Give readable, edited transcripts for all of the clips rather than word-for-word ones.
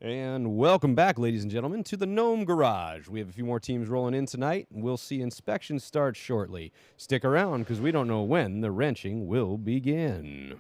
And welcome back, ladies and gentlemen, to the Gnome Garage. We have a few more teams rolling in tonight, and we'll see inspections start shortly. Stick around because we don't know when the wrenching will begin.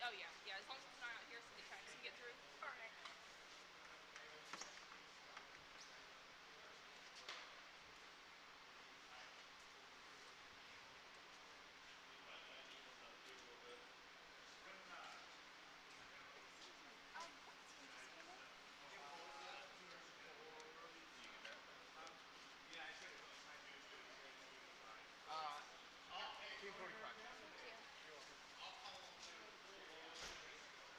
Oh yeah, yeah. As long as it's not out here, so the tracks can get through. All right. What team is he in? Team 45. Thank you.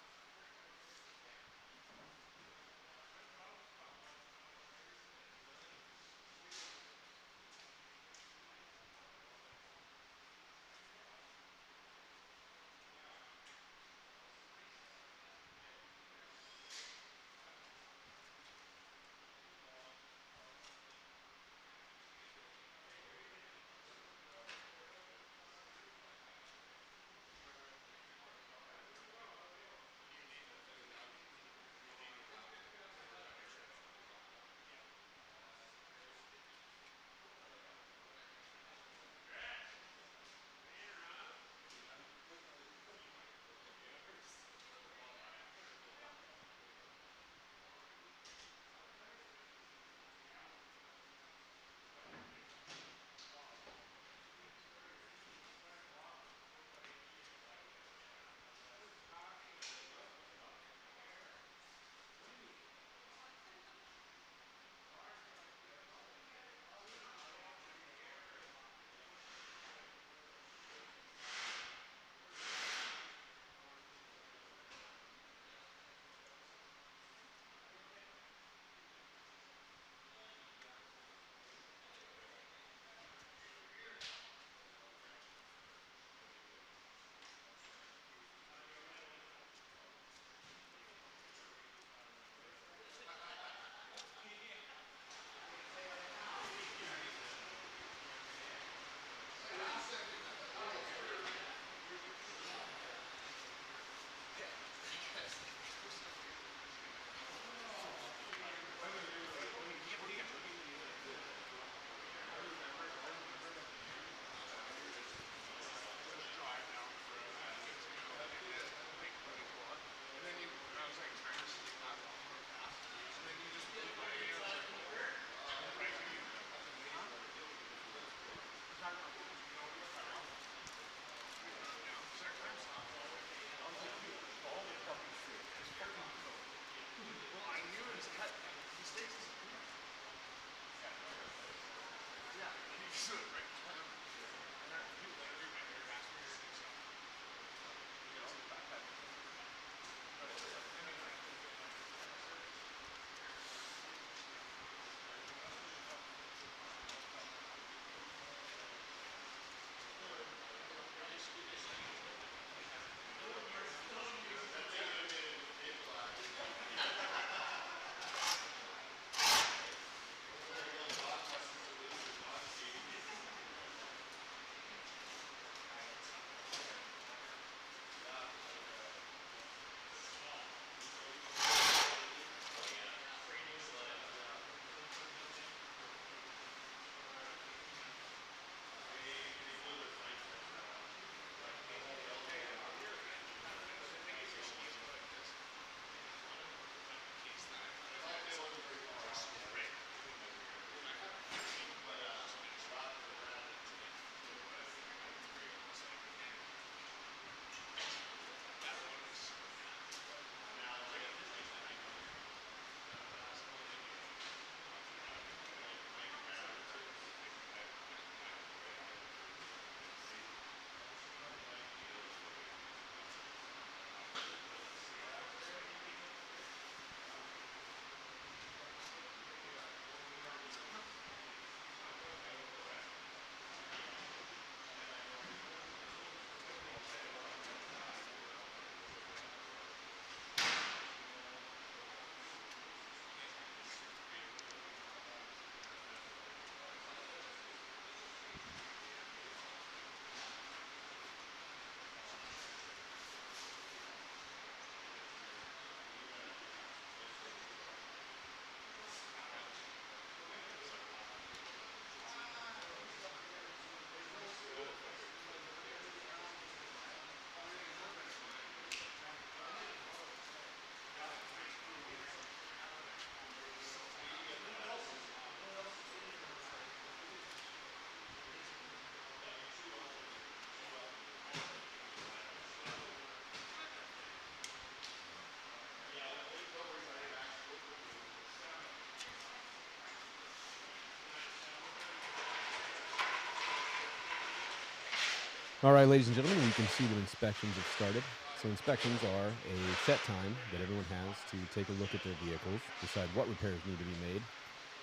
All right, ladies and gentlemen, we can see that inspections have started. So inspections are a set time that everyone has to take a look at their vehicles, decide what repairs need to be made,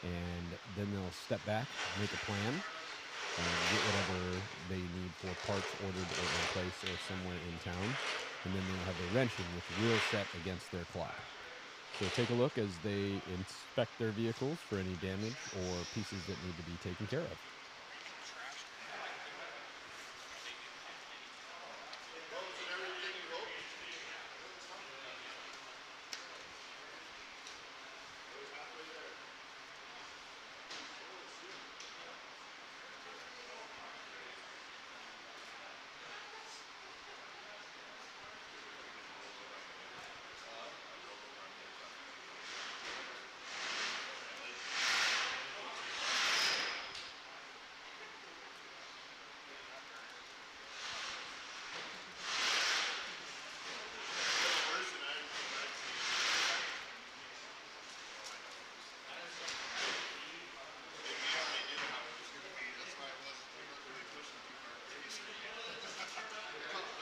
and then they'll step back, make a plan, and get whatever they need for parts ordered or in place or somewhere in town. And then they'll have the wrenching, which will set against their clock. So take a look as they inspect their vehicles for any damage or pieces that need to be taken care of.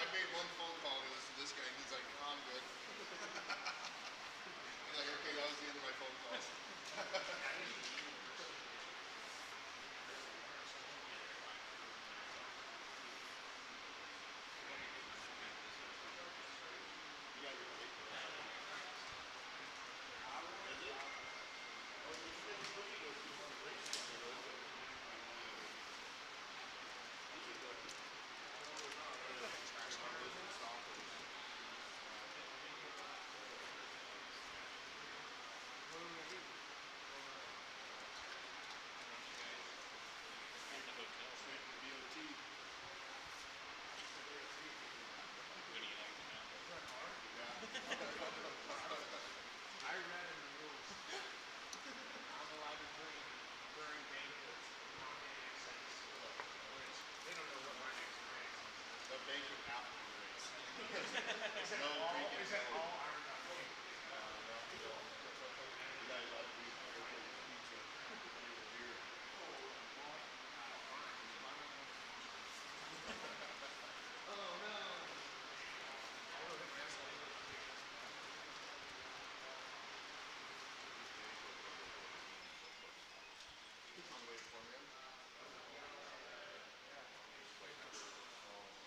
I made one phone call to this guy, and he's like, "No, I'm good." He's like, "Okay, that was the end of my phone calls." I read in the rules. I'm allowed to drink during banquets, non-AXS. Which they don't know what my next race is. The banquet after the race. Is it No all? drinking Is it allowed. all Iron Man? You guys love pizza, beer. Oh no! On the way to Foreman?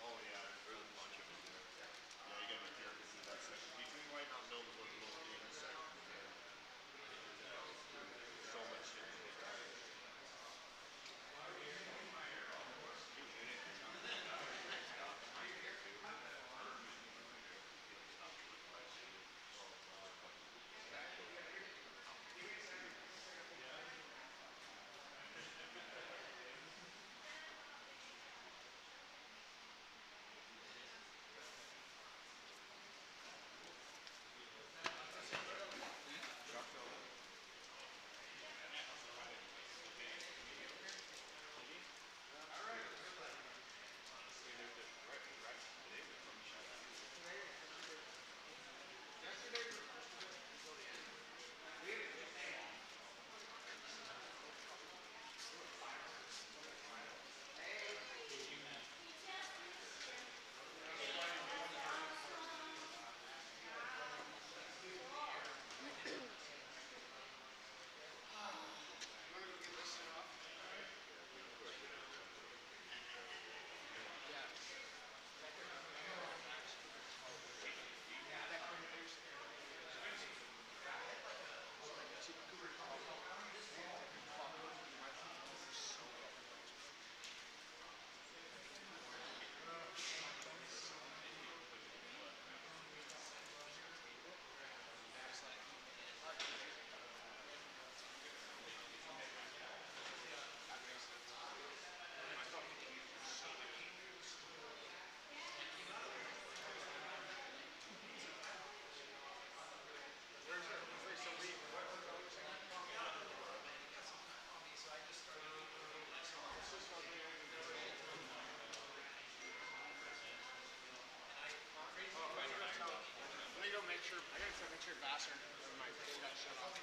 Oh yeah, there's a bunch of them there. Yeah, you gotta be careful through that section. Between White Mountain Nome is one of the most dangerous sections there. So much shit to hit tires. Let me go make sure. I gotta make sure Vassar or my thing got shut off.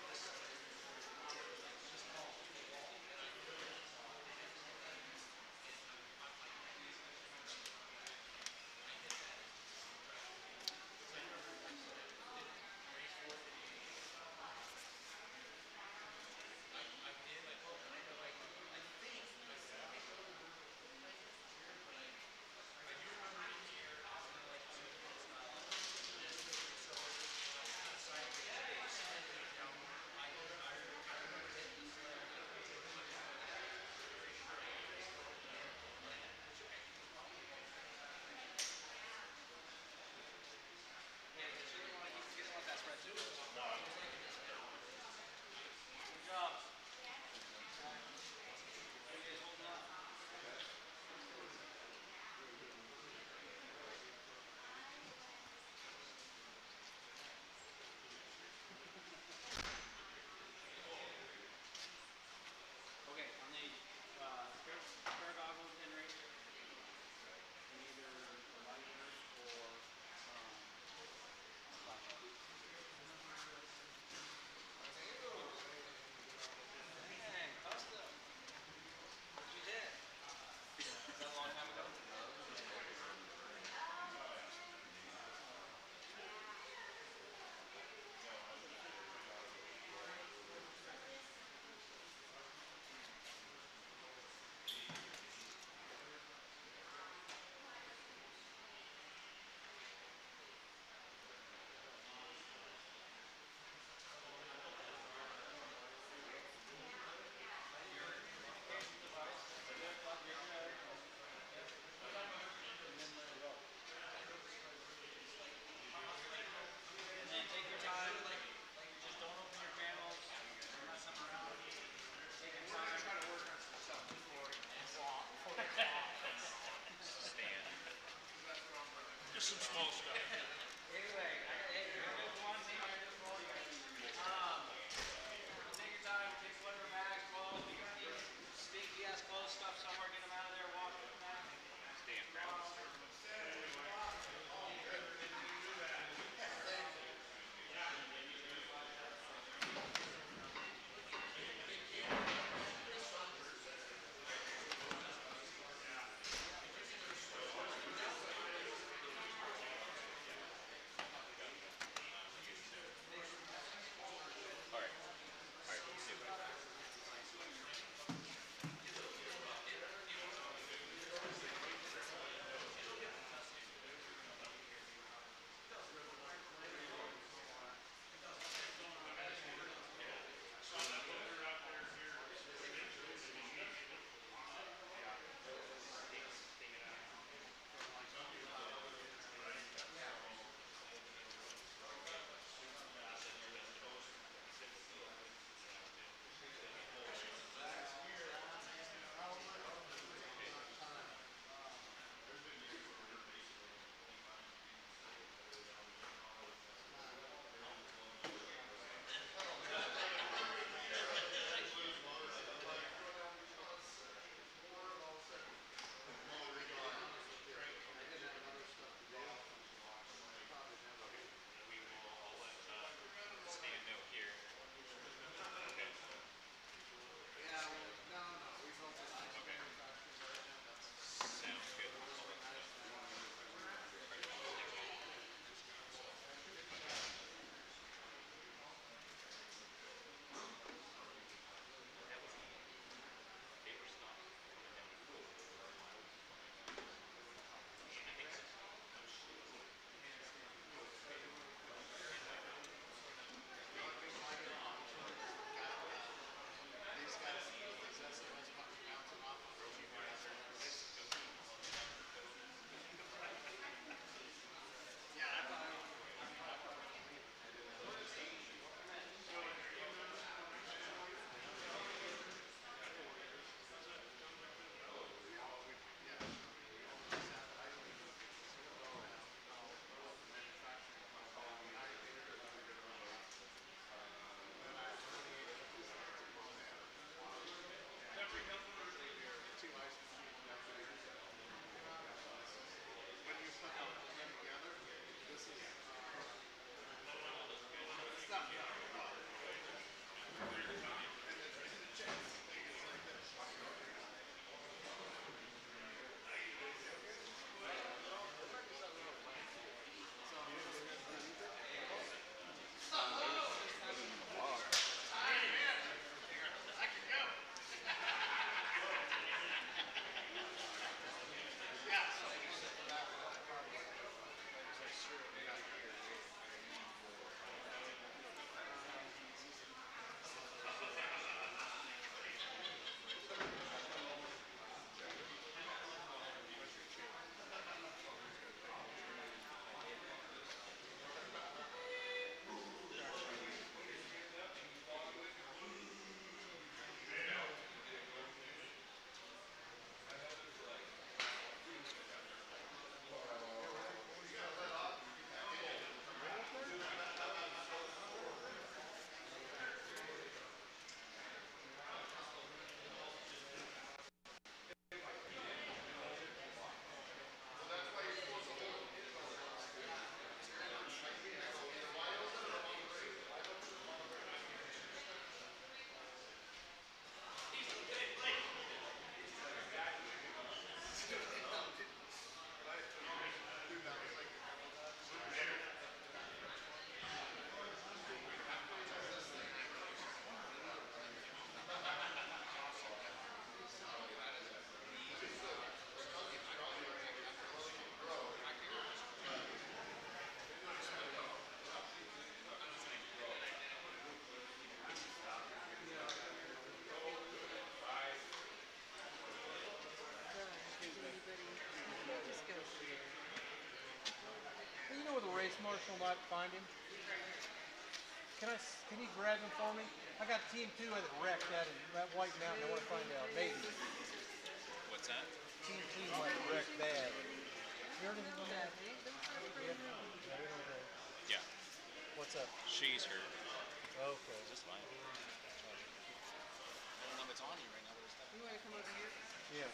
just some small stuff. Anyway, hey, one thing I just told you. Take your time, take whatever bags, clothes, if you got any stinky ass clothes stuff somewhere, get them out of there, wash them back. Stand proud. All right. All right. See you, bye. We will. I'll let Stan know here. Okay. Yeah, well, no, we built this nice Okay. manufacturing right now. That's Sounds good. really nice. That was they were stopped. I think so. These guys, these estimates bouncing off of the GPS. Yeah, I thought I would leave it. Two ice machines down there. When you put them together, this is it's not done. You know where the race marshal might find him? Can you grab him for me? I got team 2 that wrecked that White Mountain. I want to find out. Maybe. What's that? Team 2 might have wrecked bad. You heard anything on that? What's up? She's hurt. Okay. Is this mine? I don't know if it's on you right now, but it's not. You want to come over here? Yeah.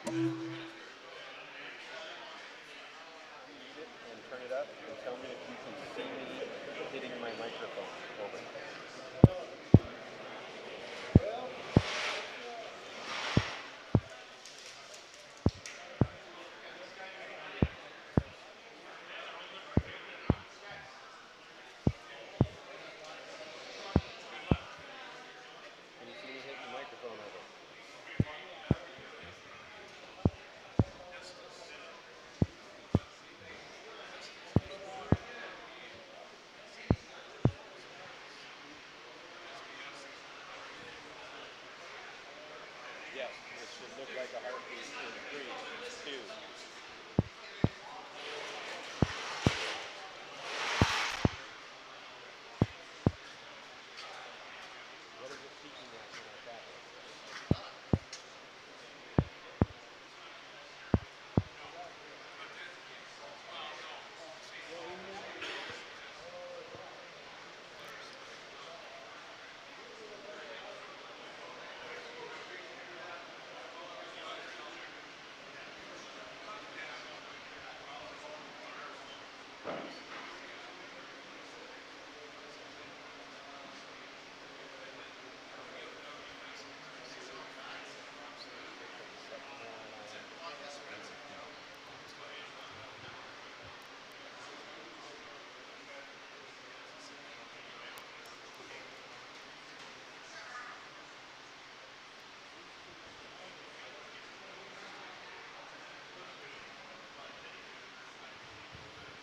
And turn it up and tell me if you can see me hitting my microphone. Over. Can you see me hitting the microphone? Over. Yes, it should look like a heartbeat in 3, 2. What is it peaking at when I tap it?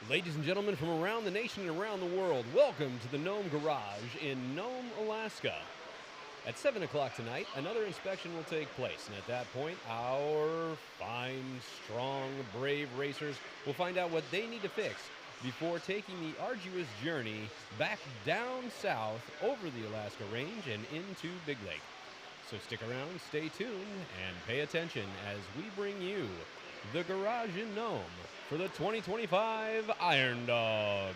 Ladies and gentlemen from around the nation and around the world, welcome to the Nome Garage in Nome, Alaska. At 7 o'clock tonight, another inspection will take place, and at that point, our fine, strong, brave racers will find out what they need to fix before taking the arduous journey back down south over the Alaska Range and into Big Lake. So stick around, stay tuned, and pay attention as we bring you the Garage in Nome for the 2025 Iron Dog.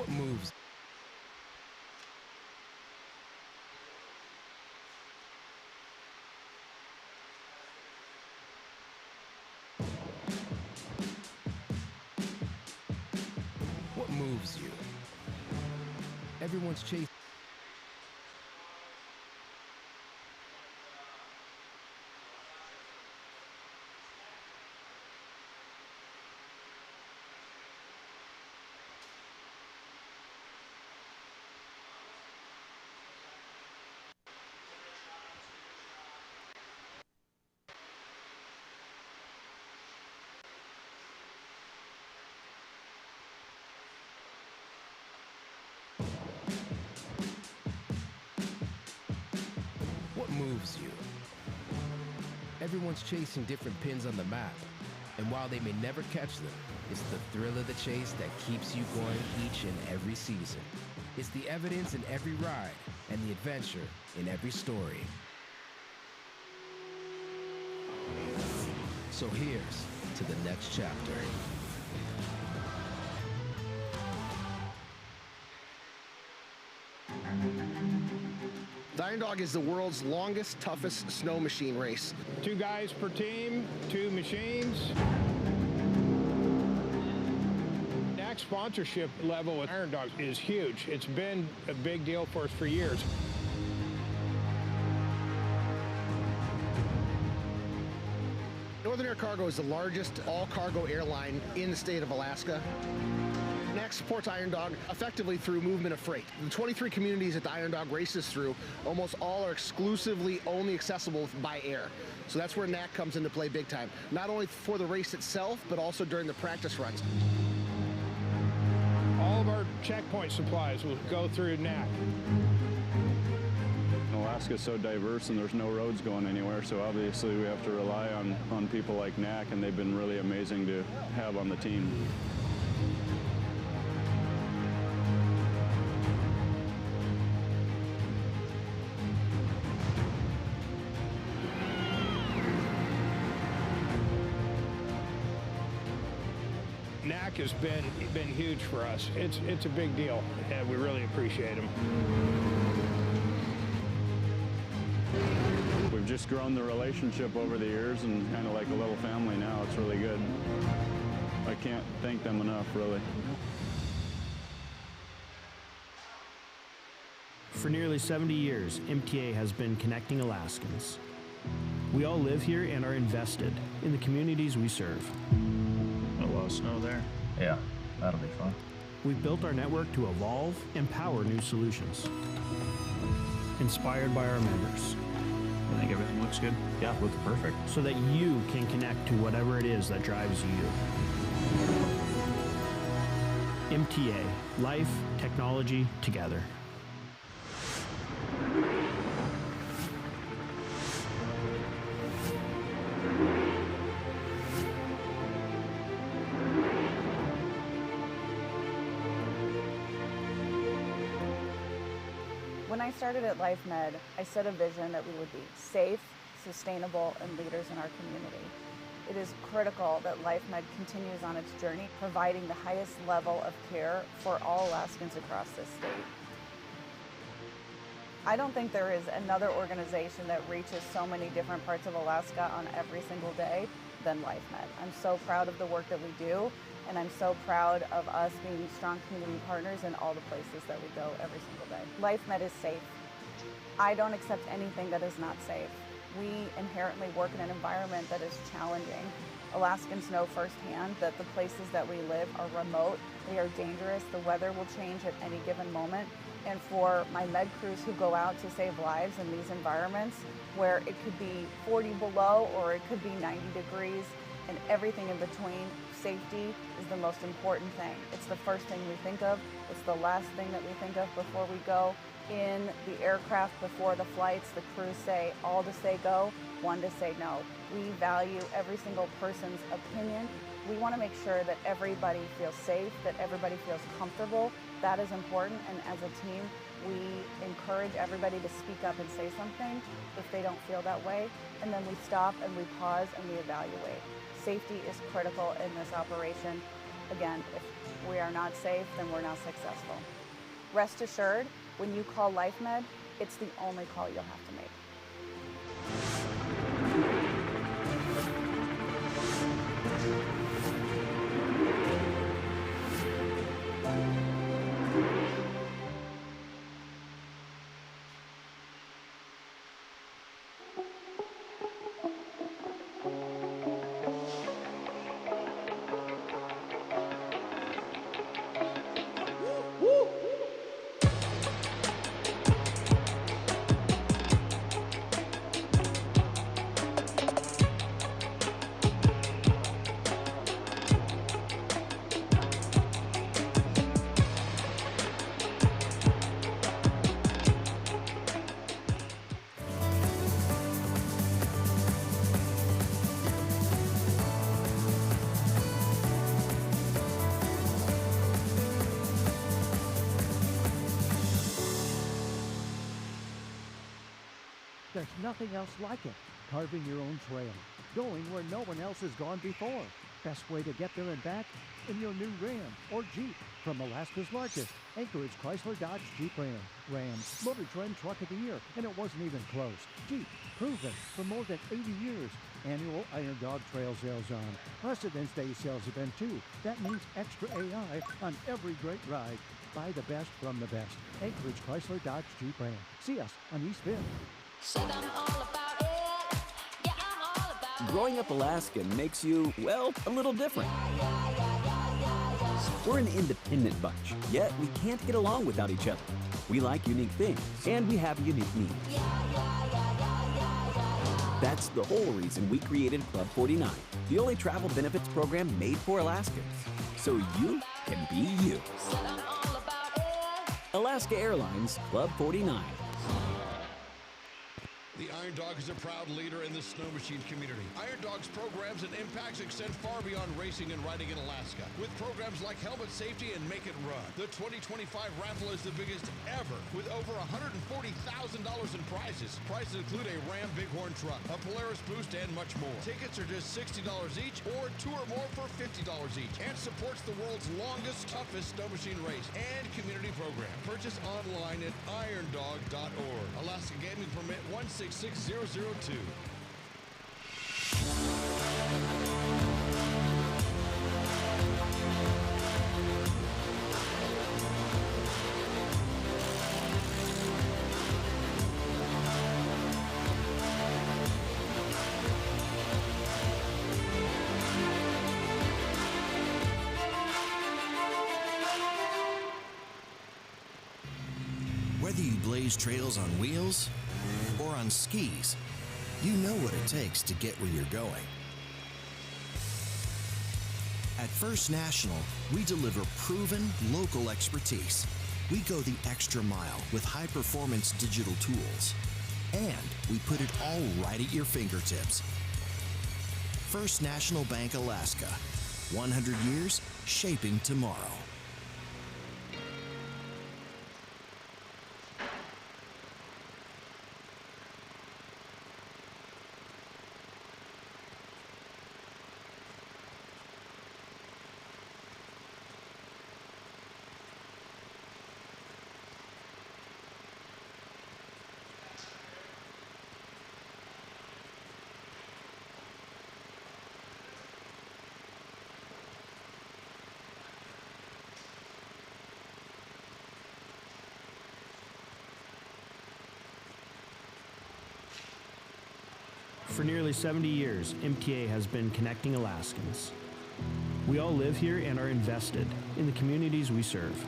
What moves? What moves you? Everyone's chasing. What moves you? Everyone's chasing different pins on the map, and while they may never catch them, it's the thrill of the chase that keeps you going each and every season. It's the evidence in every ride and the adventure in every story. So here's to the next chapter. The Iron Dog is the world's longest, toughest snow machine race. 2 guys per team, 2 machines. Next sponsorship level with Iron Dog is huge. It's been a big deal for us for years. Northern Air Cargo is the largest all-cargo airline in the state of Alaska. NAC supports Iron Dog effectively through movement of freight. The 23 communities that the Iron Dog races through, almost all are exclusively only accessible by air. So that's where NAC comes into play big time. Not only for the race itself, but also during the practice runs. All of our checkpoint supplies will go through NAC. Alaska's so diverse and there's no roads going anywhere, so obviously we have to rely on people like NAC, and they've been really amazing to have on the team. NAC has been huge for us. It's a big deal, and we really appreciate them. We've just grown the relationship over the years and kind of like a little family now. It's really good. I can't thank them enough, really. For nearly 70 years, MTA has been connecting Alaskans. We all live here and are invested in the communities we serve. A lot of snow there. Yeah, that'll be fun. We've built our network to evolve and power new solutions, inspired by our members. I think everything looks good. Yeah, looks perfect. So that you can connect to whatever it is that drives you. MTA, life, technology, together. When I started at LifeMed, I set a vision that we would be safe, sustainable, and leaders in our community. It is critical that LifeMed continues on its journey, providing the highest level of care for all Alaskans across this state. I don't think there is another organization that reaches so many different parts of Alaska on every single day than LifeMed. I'm so proud of the work that we do, and I'm so proud of us being strong community partners in all the places that we go every single day. LifeMed is safe. I don't accept anything that is not safe. We inherently work in an environment that is challenging. Alaskans know firsthand that the places that we live are remote, they are dangerous, the weather will change at any given moment. And for my med crews who go out to save lives in these environments where it could be 40 below or it could be 90 degrees and everything in between, safety is the most important thing. It's the first thing we think of. It's the last thing that we think of before we go. In the aircraft before the flights, the crews say all to say go, one to say no. We value every single person's opinion. We want to make sure that everybody feels safe, that everybody feels comfortable. That is important, and as a team, we encourage everybody to speak up and say something if they don't feel that way, and then we stop and we pause and we evaluate. Safety is critical in this operation. Again, if we are not safe, then we're not successful. Rest assured, when you call LifeMed, it's the only call you'll have to make. There's nothing else like it. Carving your own trail. Going where no one else has gone before. Best way to get there and back? In your new Ram or Jeep. From Alaska's largest, Anchorage Chrysler Dodge Jeep Ram. Ram, Motor Trend Truck of the Year, and it wasn't even close. Jeep, proven for more than 80 years. Annual Iron Dog Trail sales on. President's Day sales event too. That means extra AI on every great ride. Buy the best from the best. Anchorage Chrysler Dodge Jeep Ram. See us on East 5th. Growing up Alaskan makes you, well, a little different. We're an independent bunch, yet we can't get along without each other. We like unique things, and we have unique needs. That's the whole reason we created Club 49, the only travel benefits program made for Alaskans, so you can be you. Alaska Airlines Club 49. The Iron Dog is a proud leader in the snow machine community. Iron Dog's programs and impacts extend far beyond racing and riding in Alaska. With programs like Helmet Safety and Make It Run. The 2025 raffle is the biggest ever, with over $140,000 in prizes. Prizes include a Ram Bighorn truck, a Polaris Boost, and much more. Tickets are just $60 each, or two or more for $50 each, and supports the world's longest, toughest snow machine race and community program. Purchase online at irondog.org. Alaska Gaming Permit 166002. Whether you blaze trails on wheels or on skis, you know what it takes to get where you're going. At First National, we deliver proven local expertise. We go the extra mile with high-performance digital tools, and we put it all right at your fingertips. First National Bank Alaska, 100 years shaping tomorrow. For nearly 70 years, MTA has been connecting Alaskans. We all live here and are invested in the communities we serve.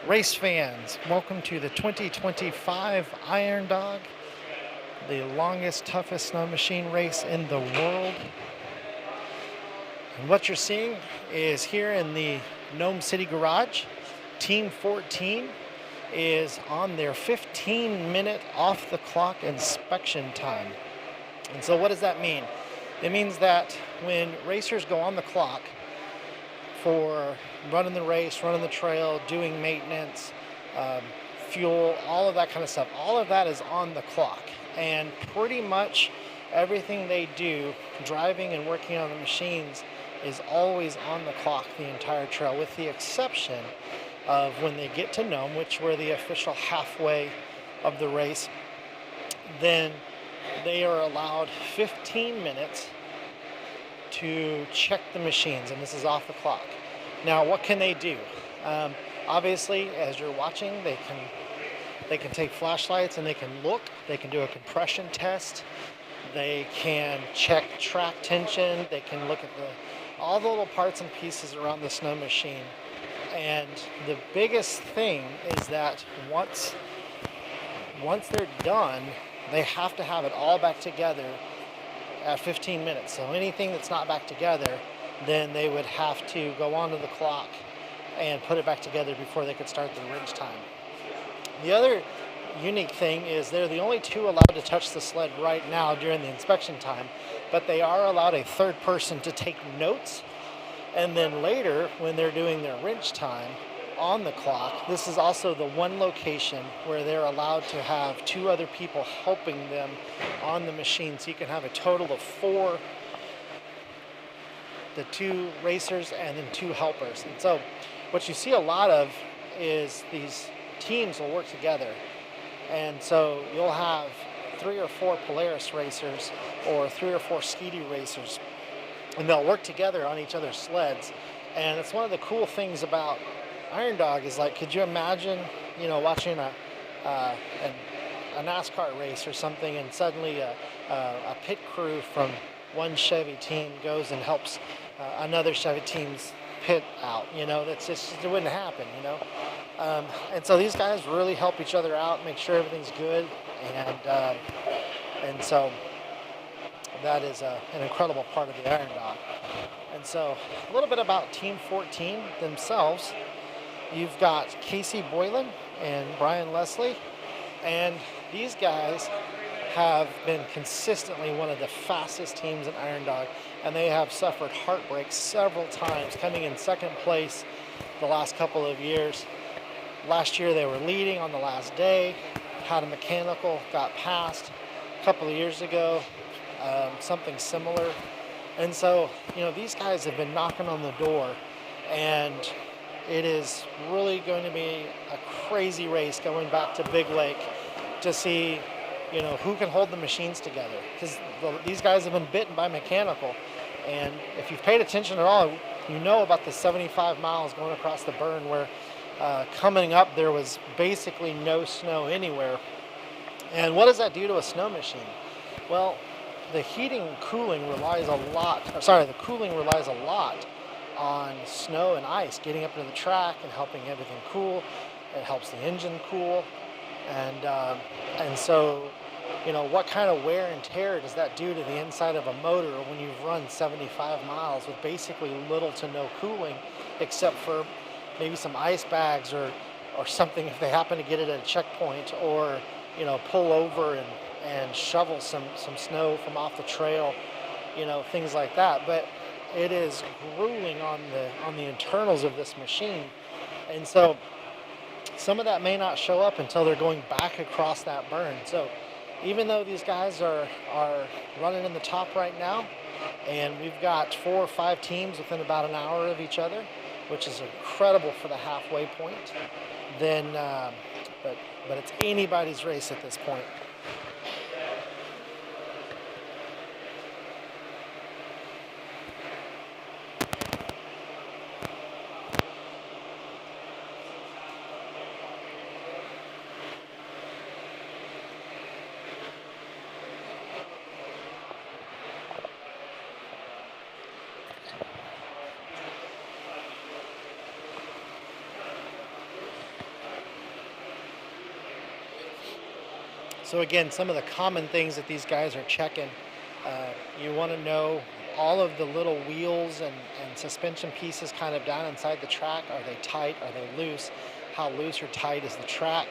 Race fans, welcome to the 2025 Iron Dog, the longest, toughest snow machine race in the world. And what you're seeing is here in the Nome City Garage, Team 14 is on their 15-minute off-the-clock inspection time. And so what does that mean? It means that when racers go on the clock for running the race, running the trail, doing maintenance, fuel, all of that kind of stuff, all of that is on the clock. And pretty much everything they do, driving and working on the machines, is always on the clock the entire trail, with the exception of when they get to Nome, which we're the official halfway of the race. Then they are allowed 15 minutes to check the machines, and this is off the clock. Now, what can they do? Obviously, as you're watching, they can take flashlights and they can look. They can do a compression test. They can check track tension. They can look at all the little parts and pieces around the snow machine. And the biggest thing is that once they're done, they have to have it all back together at 15 minutes. So anything that's not back together, then they would have to go onto the clock and put it back together before they could start the wrench time. The other unique thing is they're the only two allowed to touch the sled right now during the inspection time, but they are allowed a third person to take notes. And then later, when they're doing their wrench time on the clock, this is also the one location where they're allowed to have two other people helping them on the machine. So you can have a total of 4, the 2 racers and then 2 helpers. And so what you see a lot of is these teams will work together. And so you'll have 3 or 4 Polaris racers or 3 or 4 Skeety racers, and they'll work together on each other's sleds. And it's one of the cool things about Iron Dog is, like, could you imagine, watching a NASCAR race or something, and suddenly a pit crew from one Chevy team goes and helps another Chevy team's pit out? That's just, it wouldn't happen, And so these guys really help each other out, make sure everything's good, and so that is an incredible part of the Iron Dog. And so a little bit about Team 14 themselves. You've got Casey Boylan and Brian Leslie, and these guys have been consistently one of the fastest teams in Iron Dog, and they have suffered heartbreaks several times, coming in second place the last couple of years. Last year they were leading on the last day, had a mechanical, got passed. A couple of years ago, something similar. And so, these guys have been knocking on the door, and it is really going to be a crazy race going back to Big Lake to see, who can hold the machines together. Because these guys have been bitten by mechanical. And if you've paid attention at all, you know about the 75 miles going across the burn where coming up there was basically no snow anywhere. And what does that do to a snow machine? Well, the cooling relies a lot on snow and ice getting up into the track and helping everything cool. It helps the engine cool. And so, what kind of wear and tear does that do to the inside of a motor when you've run 75 miles with basically little to no cooling, except for maybe some ice bags or something if they happen to get it at a checkpoint, or pull over and shovel some snow from off the trail, things like that. But it is grueling on the internals of this machine. And so some of that may not show up until they're going back across that burn. So even though these guys are running in the top right now, and we've got 4 or 5 teams within about an hour of each other, which is incredible for the halfway point, then but it's anybody's race at this point. So again, some of the common things that these guys are checking, you want to know all of the little wheels and suspension pieces kind of down inside the track. Are they tight? Are they loose? How loose or tight is the track?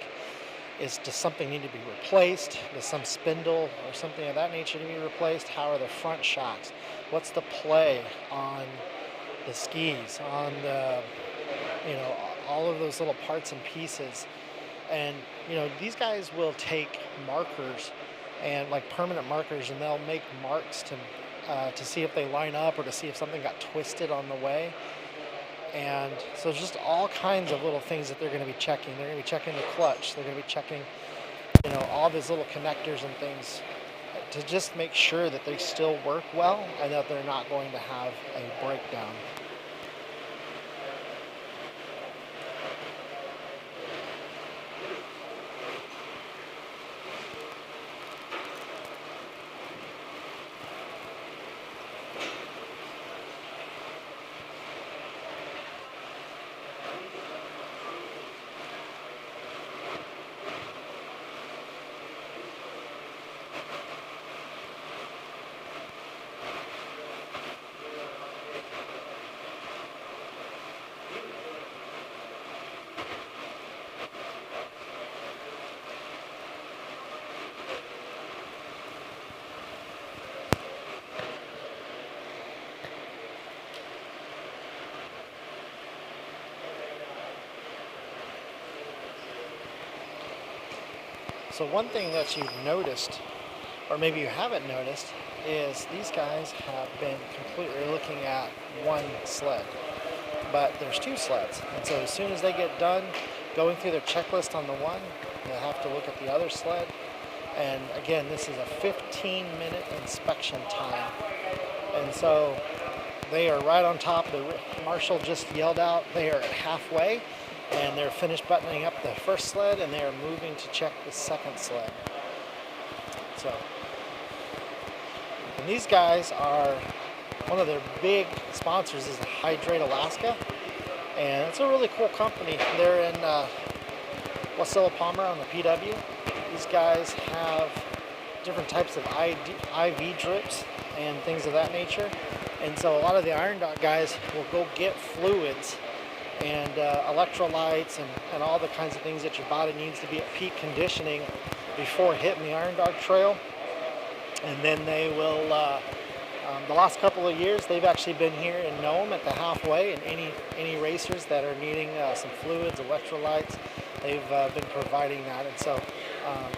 Does something need to be replaced? Does some spindle or something of that nature need to be replaced? How are the front shocks? What's the play on the skis, on the, all of those little parts and pieces? And, these guys will take markers and like permanent markers, and they'll make marks to see if they line up or to see if something got twisted on the way. And so there's just all kinds of little things that they're going to be checking. They're going to be checking the clutch. They're going to be checking, all these little connectors and things to just make sure that they still work well and that they're not going to have a breakdown. So one thing that you've noticed, or maybe you haven't noticed, is these guys have been completely looking at one sled. But there's two sleds. And so as soon as they get done going through their checklist on the one, they have to look at the other sled. And again, this is a 15-minute inspection time. And so they are right on top. The marshal just yelled out they are at halfway. And they're finished buttoning up the first sled, and they are moving to check the second sled. So, and these guys are, one of their big sponsors is Hydrate Alaska, and it's a really cool company. They're in Wasilla Palmer on the PW. These guys have different types of IV drips and things of that nature, and so a lot of the Iron Dog guys will go get fluids and electrolytes and all the kinds of things that your body needs to be at peak conditioning before hitting the Iron Dog Trail. And then they will, the last couple of years, they've actually been here in Nome at the halfway, and any racers that are needing some fluids, electrolytes, they've been providing that. And so,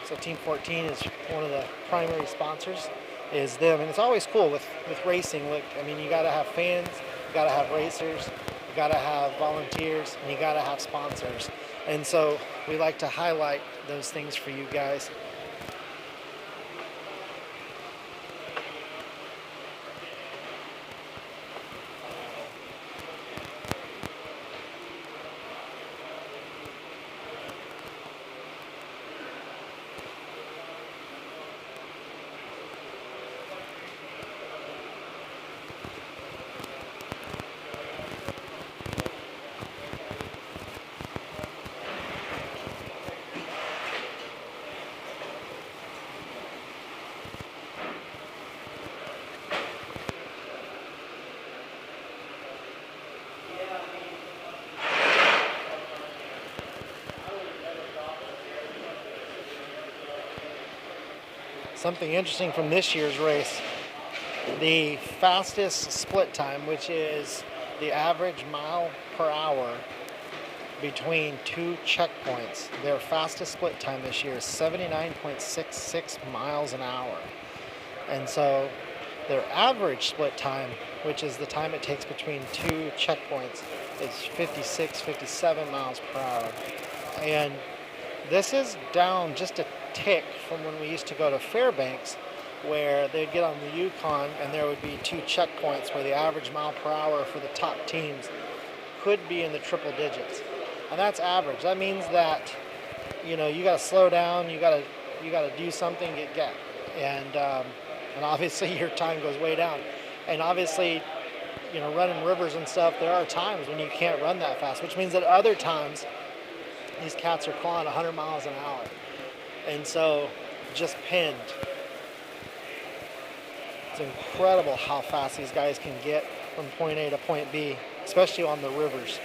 so Team 14 is one of the primary sponsors, is them. And it's always cool with racing. Look, I mean, you got to have fans, you got to have racers, got to have volunteers, and you got to have sponsors. And so we like to highlight those things for you guys. Something interesting from this year's race, the fastest split time, which is the average mile per hour between two checkpoints, their fastest split time this year is 79.66 miles an hour. And so their average split time, which is the time it takes between two checkpoints, is 57 miles per hour. And this is down just a tick from when we used to go to Fairbanks, where they'd get on the Yukon and there would be two checkpoints where the average mile per hour for the top teams could be in the triple digits. And that's average. That means that, you got to slow down, you got to do something, and obviously your time goes way down. And obviously, running rivers and stuff, there are times when you can't run that fast, which means that other times these cats are clawing 100 miles an hour. And so just pinned. It's incredible how fast these guys can get from point A to point B, especially on the rivers.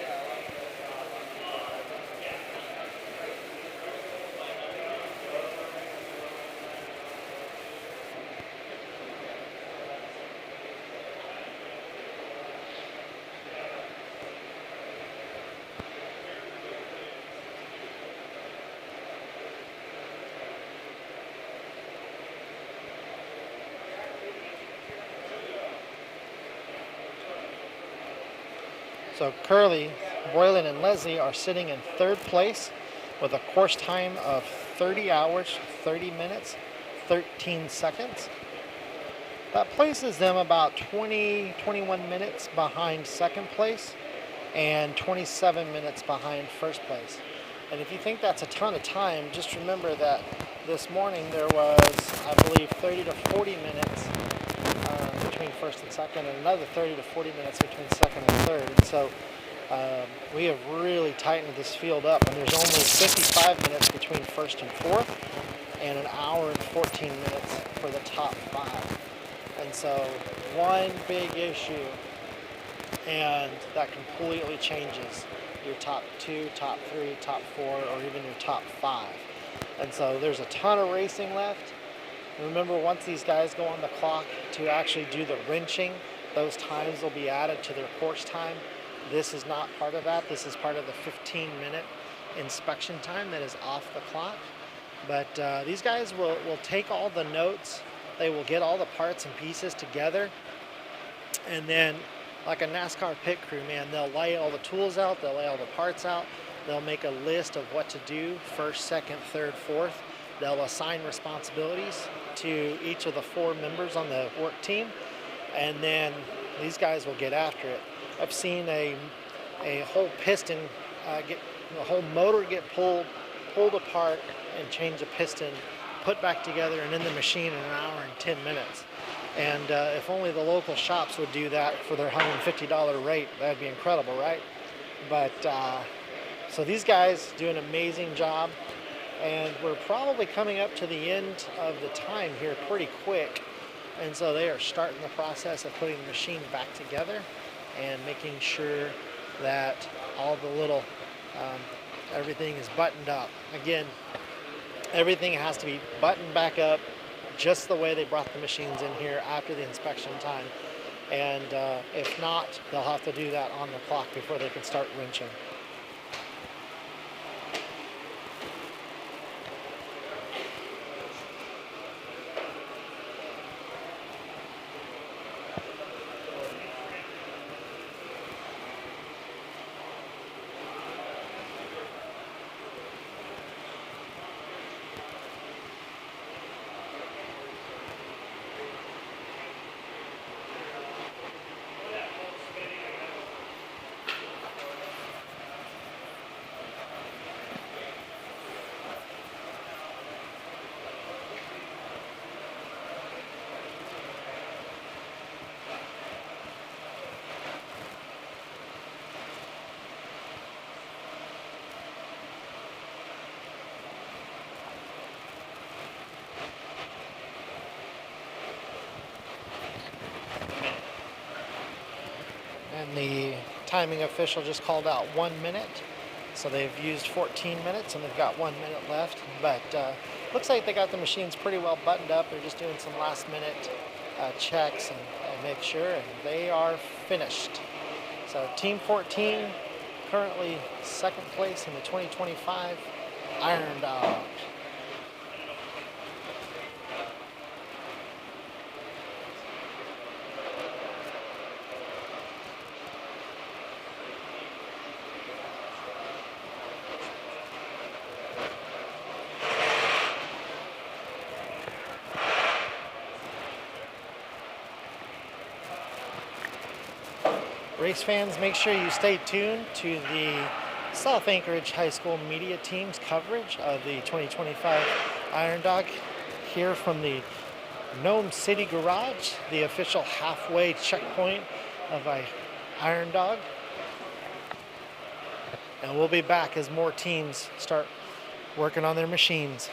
So Curly, Boylan, and Leslie are sitting in third place with a course time of 30 hours, 30 minutes, 13 seconds. That places them about 21 minutes behind second place and 27 minutes behind first place. And if you think that's a ton of time, just remember that this morning there was, I believe, 30 to 40 minutes between first and second, and another 30 to 40 minutes between second and third. And so we have really tightened this field up, and there's only 55 minutes between first and fourth, and an hour and 14 minutes for the top five. And so one big issue, and that completely changes your top two, top three, top four, or even your top five. And so there's a ton of racing left. Remember, once these guys go on the clock to actually do the wrenching, those times will be added to their course time. This is not part of that. This is part of the 15-minute inspection time that is off the clock. But these guys will take all the notes. They will get all the parts and pieces together. And then, like a NASCAR pit crew, man, they'll lay all the tools out. They'll lay all the parts out. They'll make a list of what to do, first, second, third, fourth. They'll assign responsibilities to each of the four members on the work team, and then these guys will get after it. I've seen a whole piston, the whole motor get pulled apart and change a piston, put back together and in the machine in an hour and 10 minutes. And if only the local shops would do that for their $150 rate, that'd be incredible, right? But so these guys do an amazing job. And we're probably coming up to the end of the time here pretty quick. And so they are starting the process of putting the machine back together and making sure that all the little, everything is buttoned up. Again, everything has to be buttoned back up just the way they brought the machines in here after the inspection time. And if not, they'll have to do that on the clock before they can start wrenching. And the timing official just called out 1 minute. So they've used 14 minutes and they've got 1 minute left. But looks like they got the machines pretty well buttoned up. They're just doing some last minute checks and make sure, and they are finished. So Team 14 currently second place in the 2025 Iron Dog. Race fans, make sure you stay tuned to the South Anchorage High School media team's coverage of the 2025 Iron Dog here from the Nome City Garage, the official halfway checkpoint of Iron Dog. And we'll be back as more teams start working on their machines.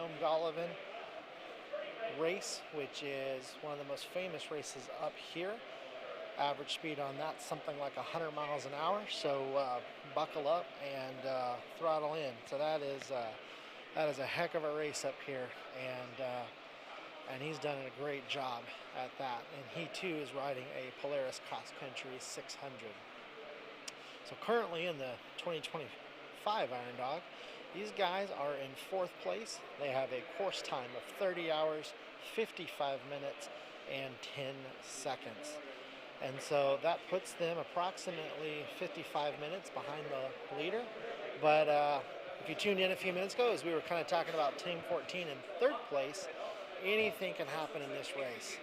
Nome race, which is one of the most famous races up here. Average speed on that something like 100 miles an hour. So buckle up and throttle in. So that is a heck of a race up here, and he's done a great job at that. And he too is riding a Polaris Cross Country 600. So currently in the 2025 Iron Dog, these guys are in 4th place. They have a course time of 30 hours, 55 minutes, and 10 seconds. And so that puts them approximately 55 minutes behind the leader. But if you tuned in a few minutes ago, as we were kind of talking about Team 14 in 3rd place, anything can happen in this race.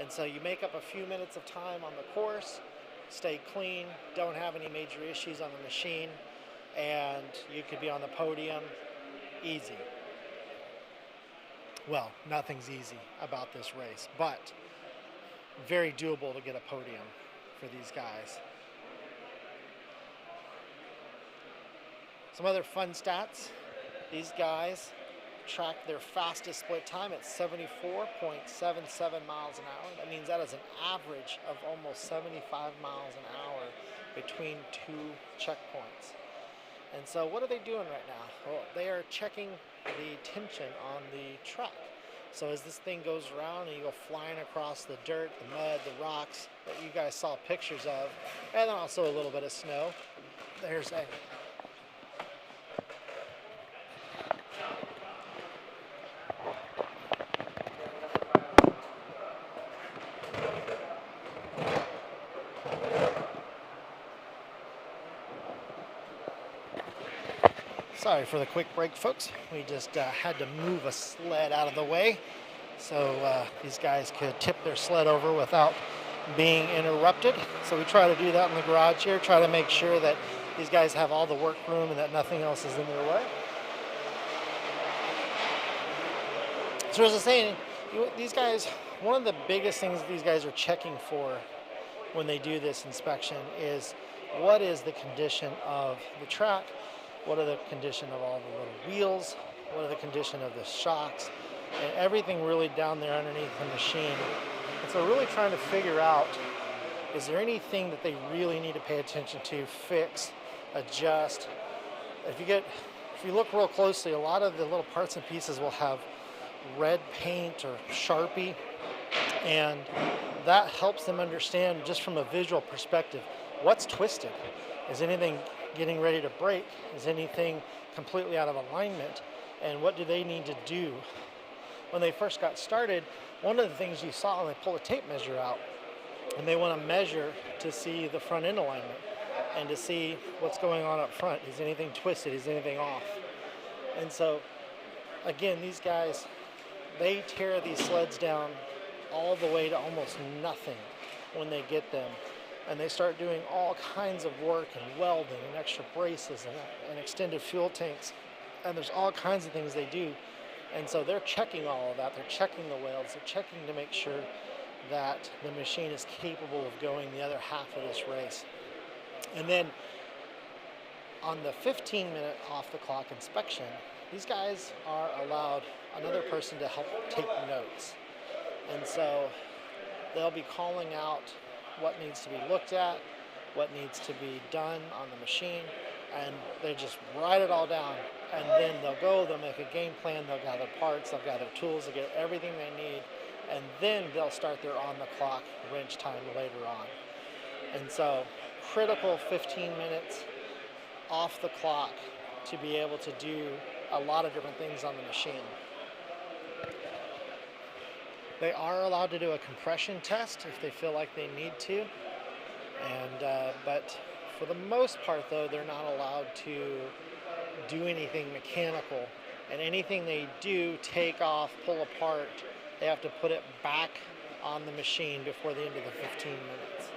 And so you make up a few minutes of time on the course, stay clean, don't have any major issues on the machine, and you could be on the podium easy. Well, nothing's easy about this race, but very doable to get a podium for these guys. Some other fun stats. These guys tracked their fastest split time at 74.77 miles an hour. That means that is an average of almost 75 miles an hour between 2 checkpoints. And so what are they doing right now? Well, they are checking the tension on the track. So as this thing goes around and you go flying across the dirt, the mud, the rocks that you guys saw pictures of, and then also a little bit of snow, there's a Sorry for the quick break, folks. We just had to move a sled out of the way so these guys could tip their sled over without being interrupted. So we try to do that in the garage here, try to make sure that these guys have all the work room and that nothing else is in their way. So as I was saying, these guys, one of the biggest things that these guys are checking for when they do this inspection is what is the condition of the track. What are the condition of all the little wheels? What are the condition of the shocks? And everything really down there underneath the machine. And so really trying to figure out, is there anything that they really need to pay attention to, fix, adjust? If you look real closely, a lot of the little parts and pieces will have red paint or Sharpie, and that helps them understand just from a visual perspective, what's twisted? Is anything getting ready to break? Is anything completely out of alignment? And what do they need to do? When they first got started, one of the things you saw, they pull a tape measure out and they want to measure to see the front end alignment and to see what's going on up front. Is anything twisted? Is anything off? And so again, these guys, they tear these sleds down all the way to almost nothing when they get them. And they start doing all kinds of work and welding and extra braces and extended fuel tanks. And there's all kinds of things they do. And so they're checking all of that. They're checking the welds. They're checking to make sure that the machine is capable of going the other half of this race. And then on the 15-minute off-the-clock inspection, these guys are allowed another person to help take notes. And so they'll be calling out what needs to be looked at, what needs to be done on the machine, and they just write it all down. And then they'll make a game plan, they'll gather parts, they'll gather tools, they'll get everything they need, and then they'll start their on-the-clock wrench time later on. And so, critical 15 minutes off the clock to be able to do a lot of different things on the machine. They are allowed to do a compression test if they feel like they need to, but for the most part, though, they're not allowed to do anything mechanical. And anything they do, take off, pull apart, they have to put it back on the machine before the end of the 15 minutes.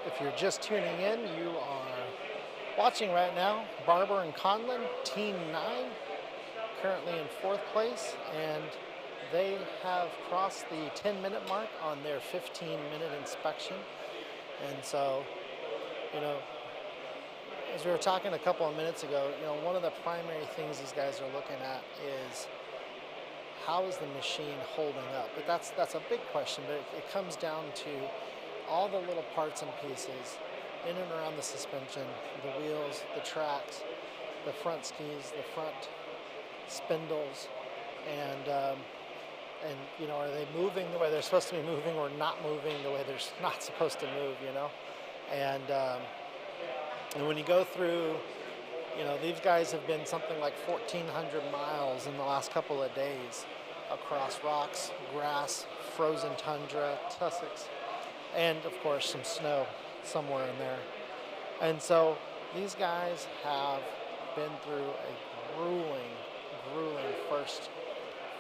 if you're just tuning in, you are watching right now Barber and Conlon, Team 9, currently in 4th place, and they have crossed the 10-minute mark on their 15-minute inspection. And so, you know, as we were talking a couple of minutes ago, you know, one of the primary things these guys are looking at is how is the machine holding up? But that's a big question, but it comes down to all the little parts and pieces in and around the suspension, the wheels, the tracks, the front skis, the front spindles, and you know, are they moving the way they're supposed to be moving or not moving the way they're not supposed to move, you know? And when you go through, you know, these guys have been something like 1,400 miles in the last couple of days across rocks, grass, frozen tundra, tussocks, and of course some snow somewhere in there. And so these guys have been through a grueling first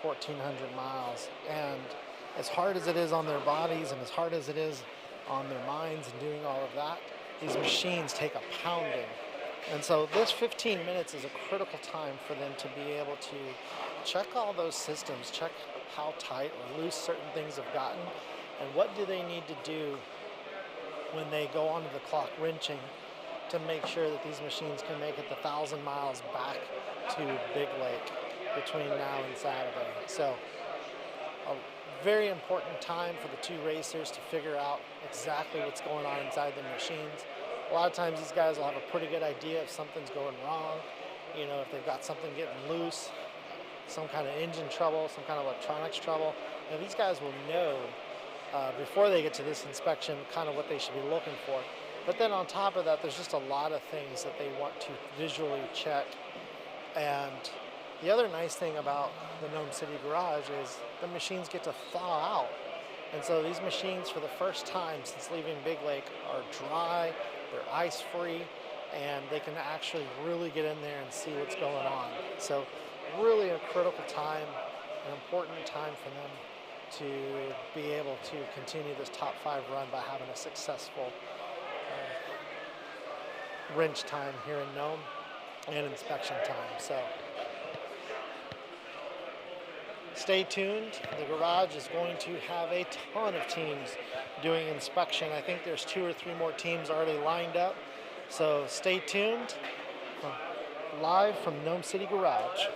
1,400 miles. And as hard as it is on their bodies and as hard as it is on their minds and doing all of that, these machines take a pounding. And so this 15 minutes is a critical time for them to be able to check all those systems, check how tight or loose certain things have gotten, and what do they need to do when they go onto the clock wrenching to make sure that these machines can make it the 1,000 miles back to Big Lake between now and Saturday. So a very important time for the two racers to figure out exactly what's going on inside the machines. A lot of times these guys will have a pretty good idea if something's going wrong, you know, if they've got something getting loose, some kind of engine trouble, some kind of electronics trouble. And these guys will know before they get to this inspection kind of what they should be looking for. But then on top of that, there's just a lot of things that they want to visually check. And the other nice thing about the Nome City Garage is the machines get to thaw out. And so these machines, for the first time since leaving Big Lake, are dry, they're ice-free, and they can actually really get in there and see what's going on. So really a critical time, an important time for them to be able to continue this top 5 run by having a successful wrench time here in Nome and inspection time. So stay tuned. The garage is going to have a ton of teams doing inspection. I think there's 2 or 3 more teams already lined up. So stay tuned. Live from Nome City Garage.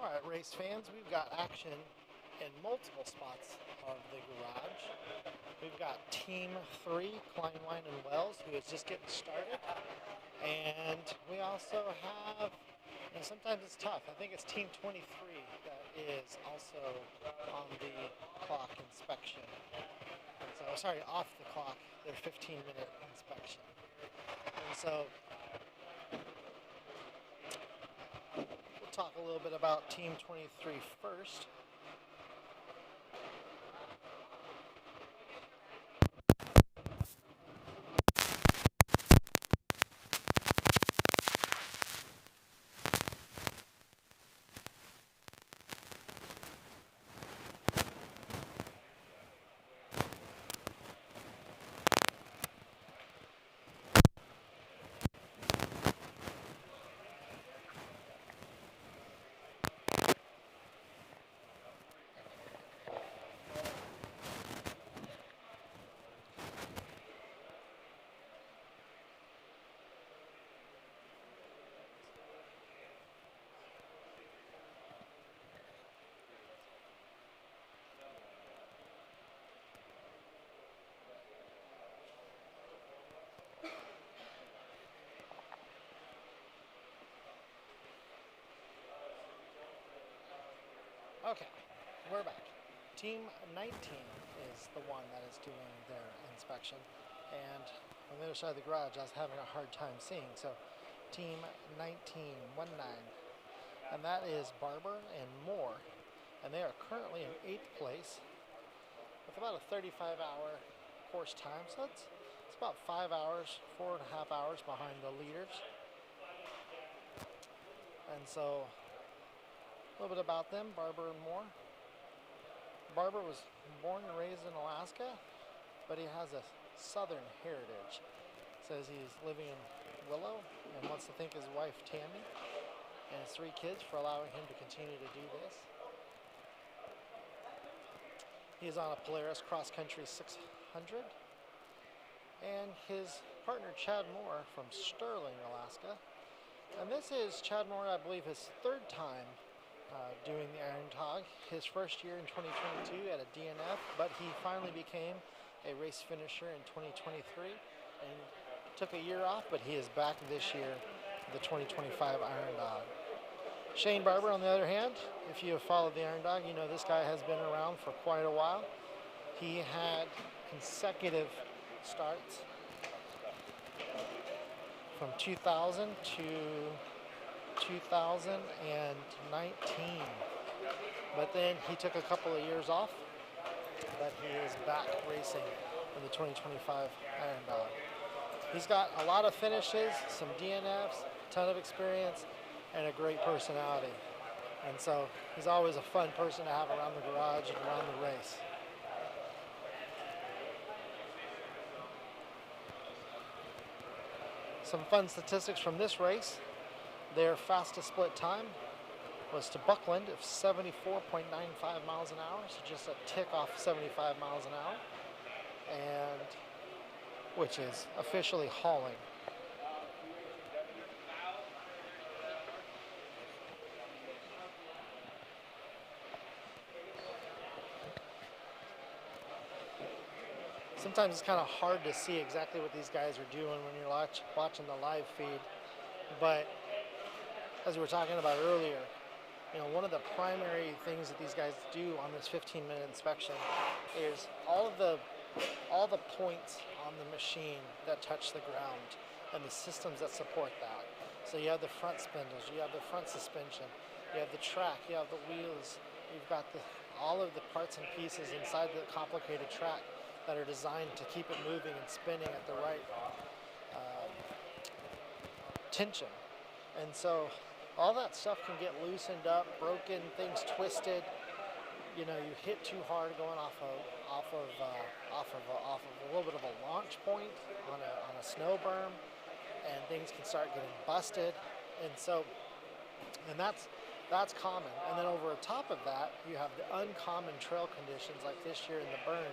All right, race fans, we've got action in multiple spots of the garage. We've got Team 3, Kleinwein and Wells, who is just getting started. And we also have, sometimes it's tough. I think it's Team 23 that is also on the clock inspection. And so, sorry, off the clock, their 15-minute inspection. And so, we'll talk a little bit about Team 23 first. Okay, we're back. Team 19 is the one that is doing their inspection. And on the other side of the garage, I was having a hard time seeing. So, Team 19, 1-9. And that is Barber and Moore. and they are currently in 8th place with about a 35-hour course time. So it's about 5 hours, 4.5 hours behind the leaders. And so a little bit about them, Barber and Moore. Barber was born and raised in Alaska, but he has a southern heritage. Says he's living in Willow and wants to thank his wife Tammy and his 3 kids for allowing him to continue to do this. He's on a Polaris Cross Country 600, and his partner Chad Moore from Sterling, Alaska. And this is Chad Moore, I believe, his 3rd time doing the Iron Dog. His first year in 2022 at a DNF, but he finally became a race finisher in 2023 and took a year off, but he is back this year, the 2025 Iron Dog. Shane Barber, on the other hand, if you have followed the Iron Dog, you know this guy has been around for quite a while. He had consecutive starts from 2000 to 2019, but then he took a couple of years off, but he is back racing in the 2025 Iron Dog. He's got a lot of finishes, some DNFs, a ton of experience, and a great personality. And so he's always a fun person to have around the garage and around the race. Some fun statistics from this race. Their fastest split time was to Buckland of 74.95 miles an hour, so just a tick off 75 miles an hour, and which is officially hauling. Sometimes it's kind of hard to see exactly what these guys are doing when you're watching the live feed, but as we were talking about earlier, you know, one of the primary things that these guys do on this 15-minute inspection is all the points on the machine that touch the ground and the systems that support that. So you have the front spindles, you have the front suspension, you have the track, you have the wheels, you've got all of the parts and pieces inside the complicated track that are designed to keep it moving and spinning at the right tension. And so all that stuff can get loosened up, broken, things twisted. You know, you hit too hard going off of a little bit of a launch point on a snow berm, and things can start getting busted. And so, and that's common. And then over top of that, you have the uncommon trail conditions like this year in the burn.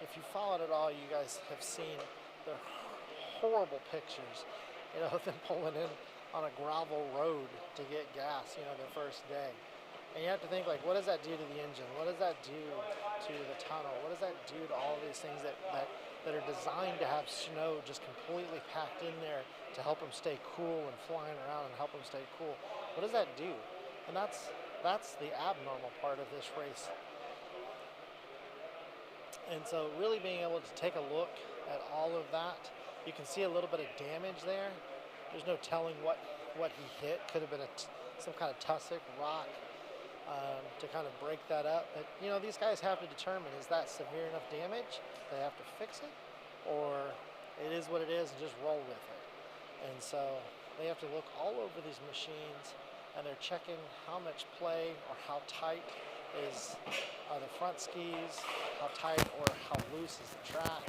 If you followed it all, you guys have seen the horrible pictures. You know, them pulling in on a gravel road to get gas, you know, the first day. And you have to think, like, what does that do to the engine? What does that do to the tunnel? What does that do to all these things that are designed to have snow just completely packed in there to help them stay cool and flying around and help them stay cool? What does that do? And that's the abnormal part of this race. And so really being able to take a look at all of that, you can see a little bit of damage there. There's no telling what he hit. Could have been some kind of tussock, rock, to kind of break that up. But, you know, these guys have to determine, is that severe enough damage? They have to fix it? Or it is what it is and just roll with it? And so they have to look all over these machines, and they're checking how much play or how tight are the front skis, how tight or how loose is the track,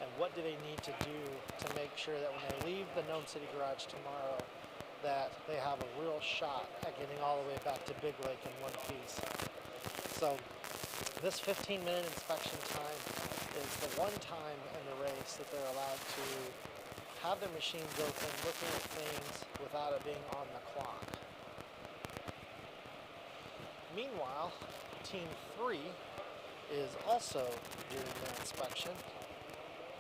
and what do they need to do to make sure that when they leave the Nome City Garage tomorrow, that they have a real shot at getting all the way back to Big Lake in one piece. So this 15-minute inspection time is the one time in the race that they're allowed to have their machines open, looking at things without it being on the clock. Meanwhile, Team 3 is also doing their inspection.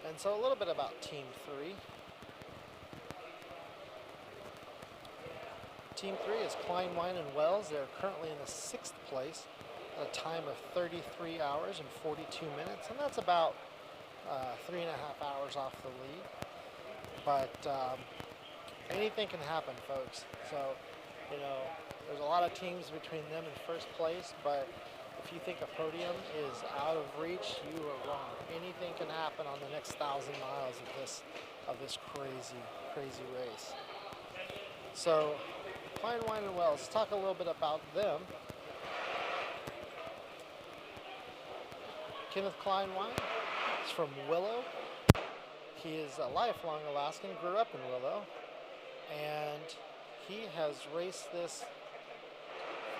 And so a little bit about Team 3. Team 3 is Klein, Wine, and Wells. They're currently in the 6th place at a time of 33 hours and 42 minutes. And that's about 3.5 hours off the lead. But anything can happen, folks. So, you know, there's a lot of teams between them in first place, but if you think a podium is out of reach, you are wrong. Anything can happen on the next 1,000 miles of this crazy race. So, Klein Wine and Wells, let's talk a little bit about them. Kenneth Kleinwein is from Willow. He is a lifelong Alaskan, grew up in Willow, and he has raced this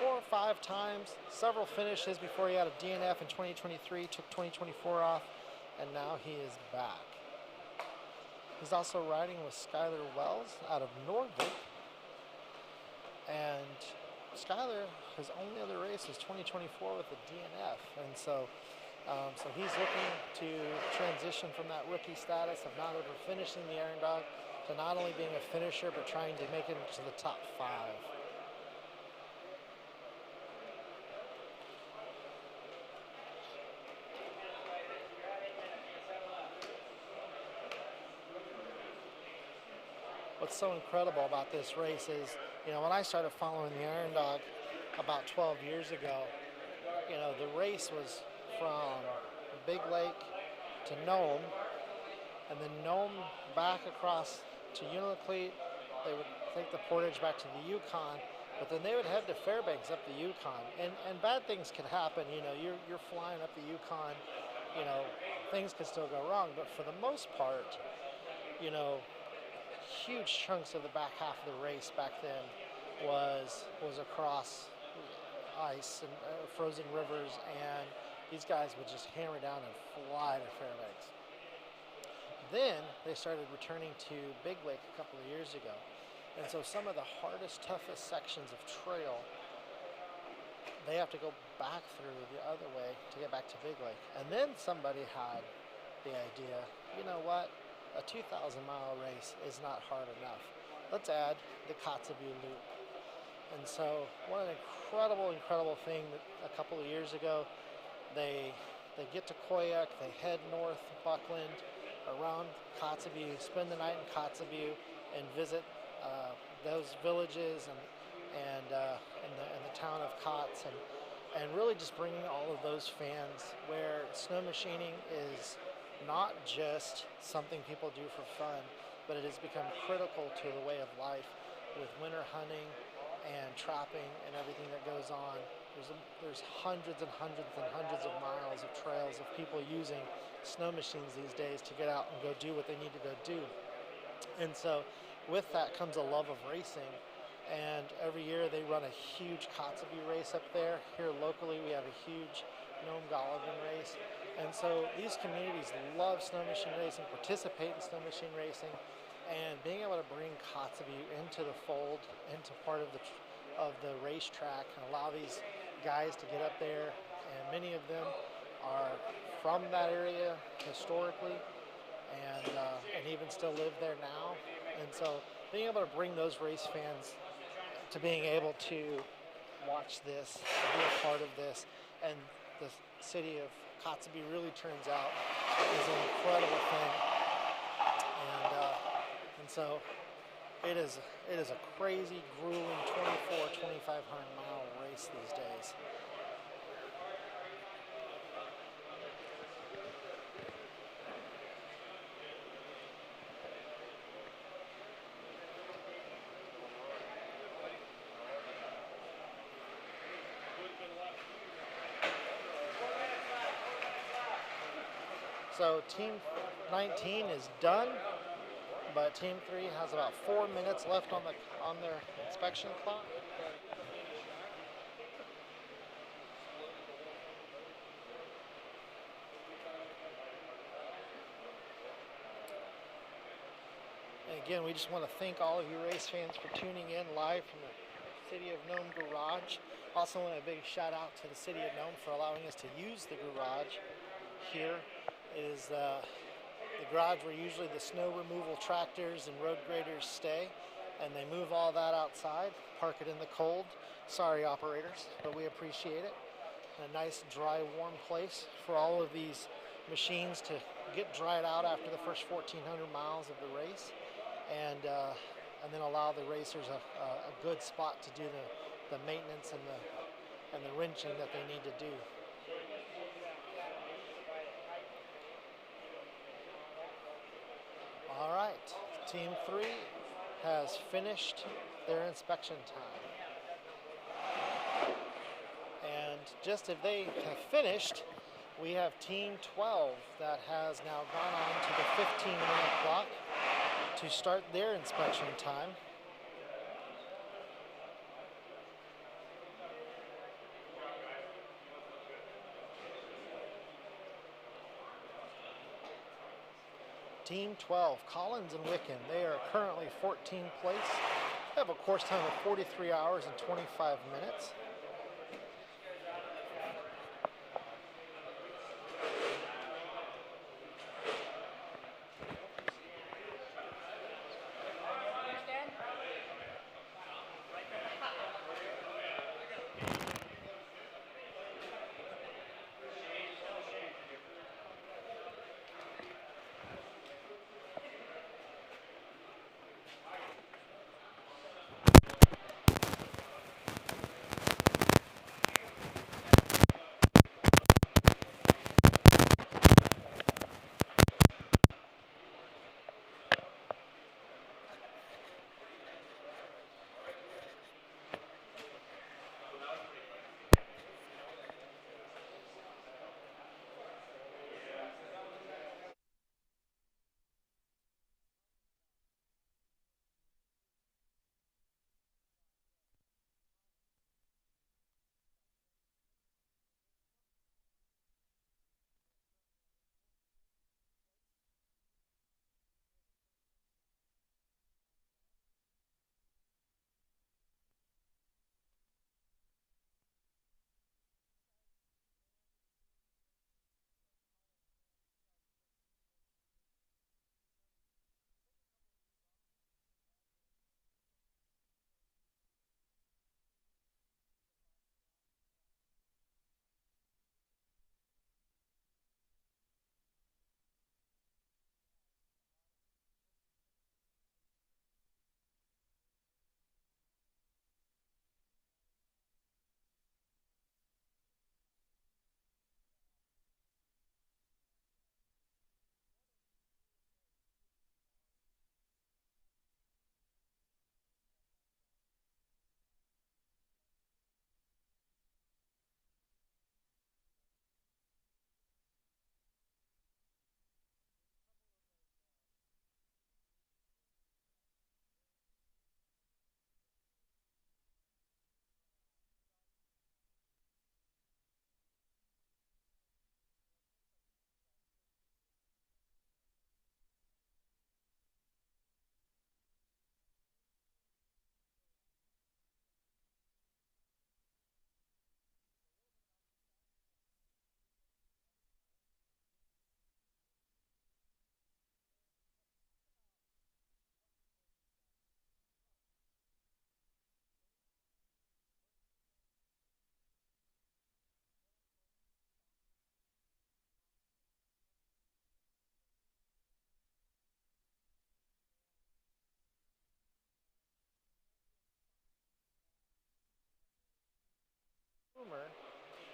4 or 5 times, several finishes before he had a DNF in 2023, took 2024 off, and now he is back. He's also riding with Skylar Wells out of Norvik, and Skylar, his only other race was 2024 with a DNF, and so he's looking to transition from that rookie status of not ever finishing the Iron Dog to not only being a finisher, but trying to make it to the top 5. What's so incredible about this race is, when I started following the Iron Dog about 12 years ago, the race was from Big Lake to Nome, and then Nome back across to Unalakleet. They would take the portage back to the Yukon, but then they would head to Fairbanks up the Yukon. And bad things could happen. You're flying up the Yukon, things could still go wrong, but for the most part, huge chunks of the back half of the race back then was across ice and frozen rivers, and these guys would just hammer down and fly to Fairbanks. Then they started returning to Big Lake a couple of years ago, and so some of the hardest, toughest sections of trail, they have to go back through the other way to get back to Big Lake. And then somebody had the idea, you know what, a 2,000-mile race is not hard enough. Let's add the Kotzebue Loop. And so what an incredible thing that a couple of years ago, they get to Koyuk, they head north Buckland, around Kotzebue, spend the night in Kotzebue, and visit those villages and the town of Kotz, and really just bringing all of those fans where snow machining is not just something people do for fun, but it has become critical to the way of life with winter hunting and trapping and everything that goes on. There's hundreds and hundreds and hundreds of miles of trails of people using snow machines these days to get out and go do what they need to go do. And so with that comes a love of racing. And every year they run a huge Kotzebue race up there. Here locally we have a huge Nome Galagan race. And so these communities love snow machine racing, participate in snow machine racing, and being able to bring Kotzebue into the fold, into part of the racetrack, and allow these guys to get up there. And many of them are from that area historically, and even still live there now. And so being able to bring those race fans to being able to watch this, be a part of this, and the city of Kotzebue really turns out is an incredible thing. And so it is a crazy, grueling 2,500 mile race these days. So Team 19 is done, but Team 3 has about 4 minutes left on their inspection clock. And again, we just want to thank all of you race fans for tuning in live from the City of Nome Garage. Also want a big shout out to the City of Nome for allowing us to use the garage here. Is the garage where usually the snow removal tractors and road graders stay, and they move all that outside, park it in the cold. Sorry, operators, but we appreciate it. A nice, dry, warm place for all of these machines to get dried out after the first 1,400 miles of the race, and then allow the racers a good spot to do the maintenance and the wrenching that they need to do. All right, Team 3 has finished their inspection time. And just as they have finished, we have Team 12 that has now gone on to the 15-minute clock to start their inspection time. Team 12, Collins and Wicken, they are currently 14th place. They have a course time of 43 hours and 25 minutes.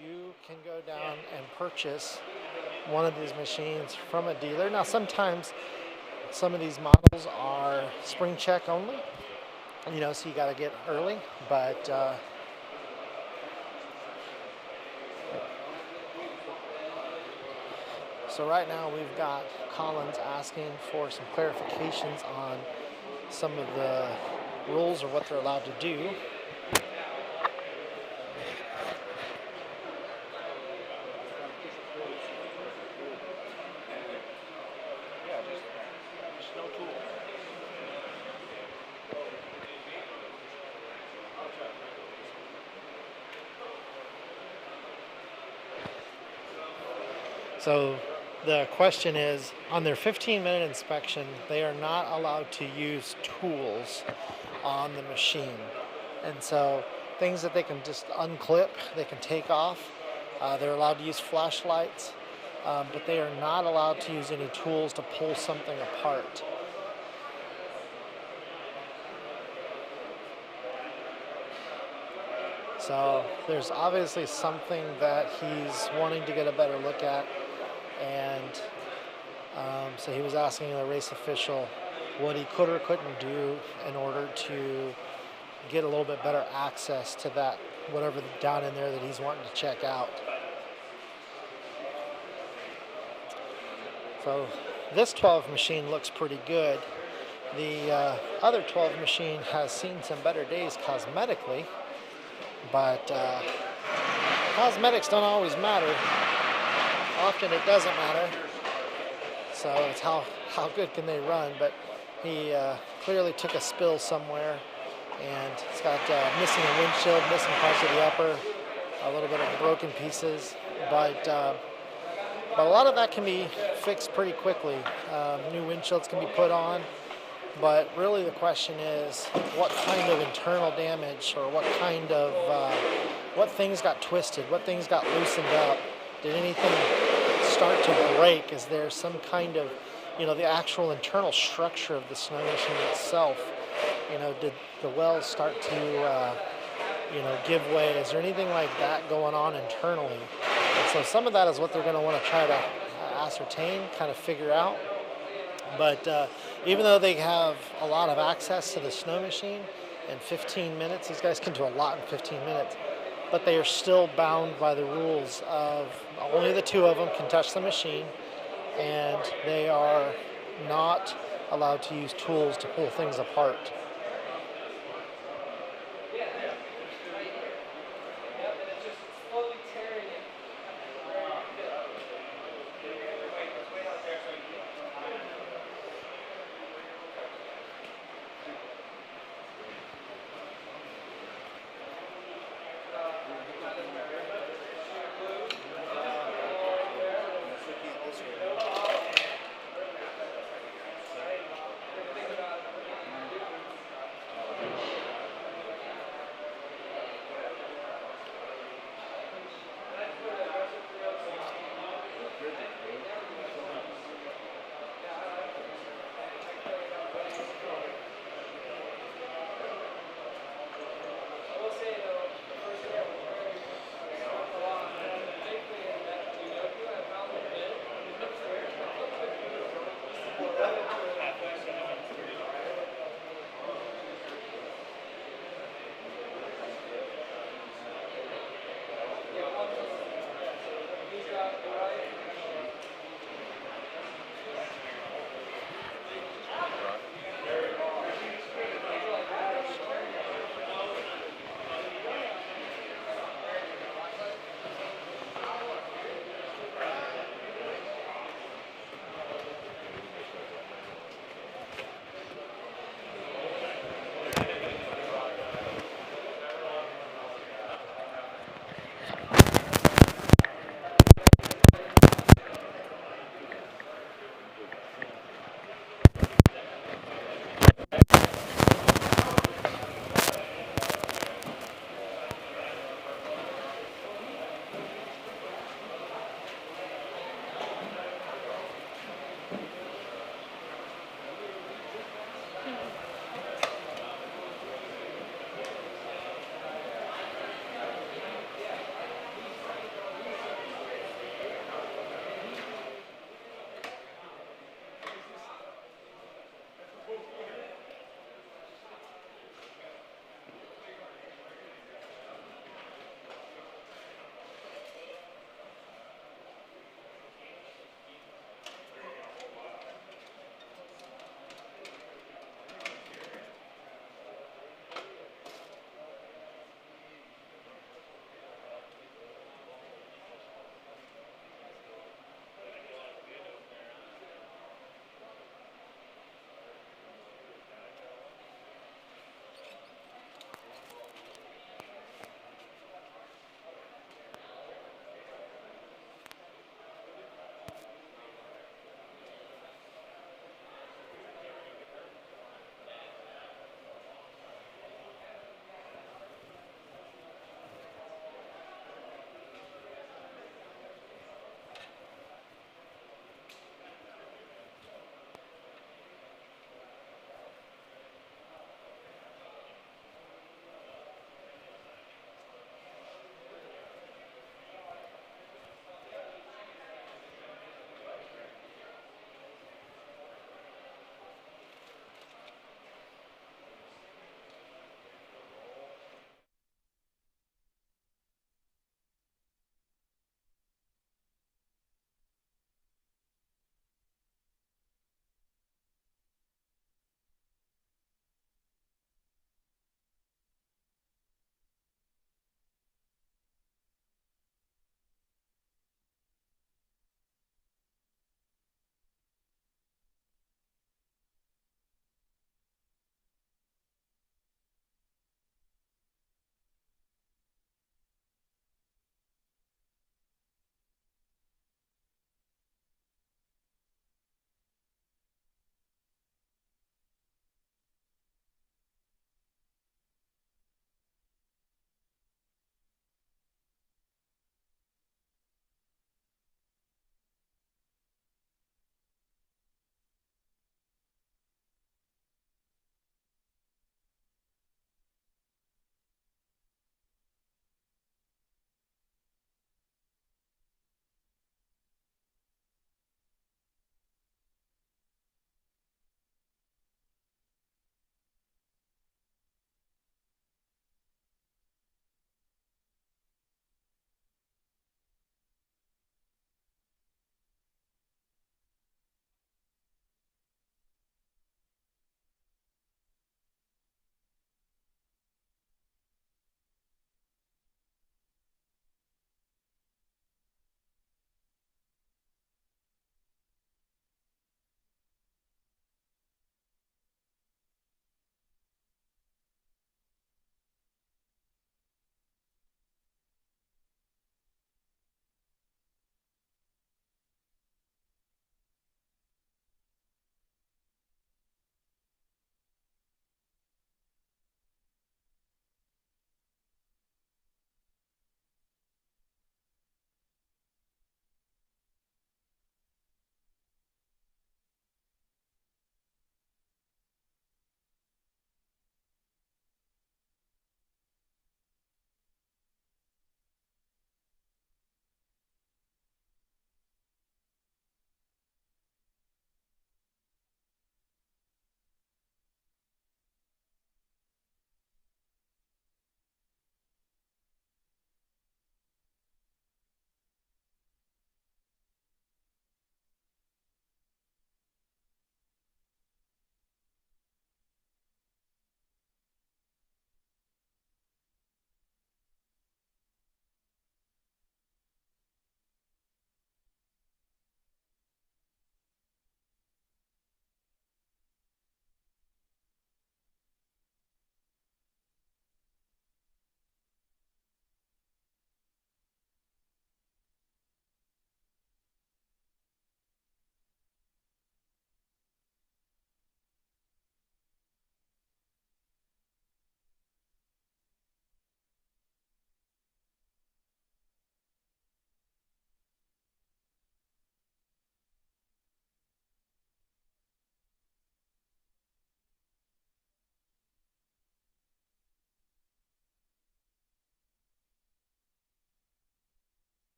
You can go down and purchase one of these machines from a dealer. Now sometimes some of these models are spring check only, you know, so you got to get early, but so right now we've got Collins asking for some clarifications on some of the rules or what they're allowed to do. So the question is, on their 15-minute inspection, they are not allowed to use tools on the machine. And so things that they can just unclip, they can take off. They're allowed to use flashlights, but they are not allowed to use any tools to pull something apart. So there's obviously something that he's wanting to get a better look at, and so he was asking the race official what he could or couldn't do in order to get a little bit better access to that, whatever down in there that he's wanting to check out. So this 12 machine looks pretty good. The other 12 machine has seen some better days cosmetically, but cosmetics don't always matter. Often it doesn't matter. So it's how good can they run, but he clearly took a spill somewhere, and it's got missing a windshield, missing parts of the upper, a little bit of broken pieces, but a lot of that can be fixed pretty quickly. New windshields can be put on, but really the question is what kind of internal damage, or what kind of, what things got twisted, what things got loosened up, did anything start to break? Is there some kind of, the actual internal structure of the snow machine itself, did the wells start to, give way? Is there anything like that going on internally? And so some of that is what they're going to want to try to ascertain, kind of figure out. But even though they have a lot of access to the snow machine in 15 minutes, these guys can do a lot in 15 minutes, but they are still bound by the rules of only the two of them can touch the machine, and they are not allowed to use tools to pull things apart.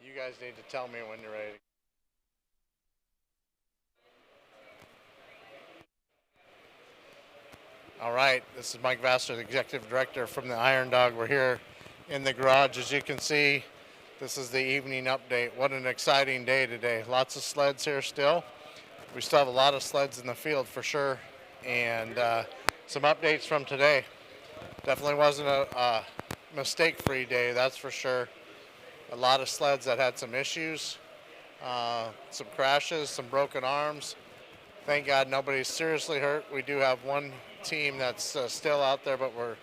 You guys need to tell me when you're ready. All right, this is Mike Vassar, the Executive Director from the Iron Dog. We're here in the garage. As you can see, this is the evening update. What an exciting day today. Lots of sleds here still. We still have a lot of sleds in the field for sure. And some updates from today. Definitely wasn't a mistake-free day, that's for sure. A lot of sleds that had some issues, some crashes, some broken arms. Thank God nobody's seriously hurt. We do have one team that's still out there, but we're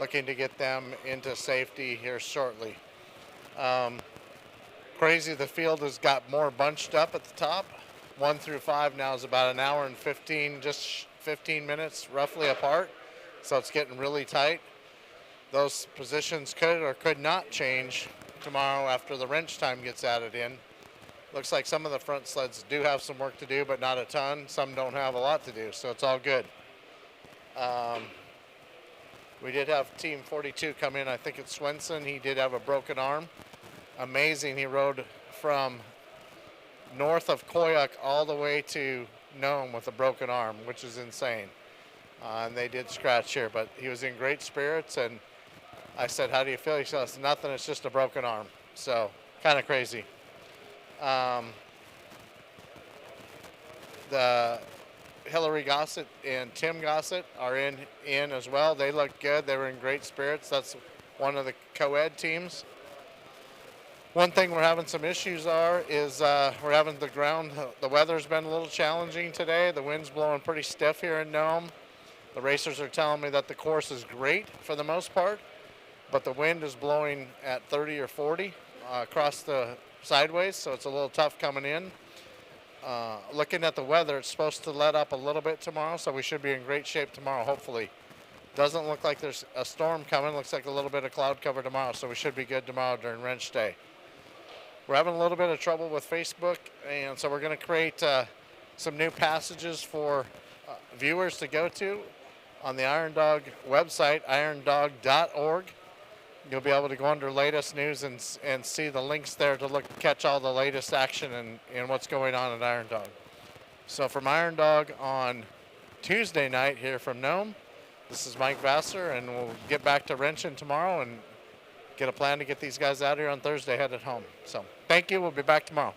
looking to get them into safety here shortly. Crazy, the field has got more bunched up at the top. 1 through 5 now is about an hour and 15, just 15 minutes roughly apart. So it's getting really tight. Those positions could or could not change tomorrow after the wrench time gets added in. Looks like some of the front sleds do have some work to do, but not a ton. Some don't have a lot to do, so it's all good. We did have Team 42 come in. I think it's Swenson. He did have a broken arm. Amazing. He rode from north of Koyuk all the way to Nome with a broken arm, which is insane. And they did scratch here, but he was in great spirits. And I said, "How do you feel?" He said, "It's nothing. It's just a broken arm." So kind of crazy. The Hillary Gossett and Tim Gossett are in as well. They look good. They were in great spirits. That's one of the co-ed teams. One thing we're having some issues is we're having the weather's been a little challenging today. The wind's blowing pretty stiff here in Nome. The racers are telling me that the course is great for the most part, but the wind is blowing at 30 or 40 across the sideways, so it's a little tough coming in. Looking at the weather, it's supposed to let up a little bit tomorrow, so we should be in great shape tomorrow, hopefully. Doesn't look like there's a storm coming. Looks like a little bit of cloud cover tomorrow, so we should be good tomorrow during wrench day. We're having a little bit of trouble with Facebook, and so we're going to create some new passages for viewers to go to on the Iron Dog website, irondog.org. You'll be able to go under latest news and see the links there to catch all the latest action and what's going on at Iron Dog. So from Iron Dog on Tuesday night here from Nome, this is Mike Vassar, and we'll get back to wrenching tomorrow and get a plan to get these guys out here on Thursday headed home. So thank you. We'll be back tomorrow.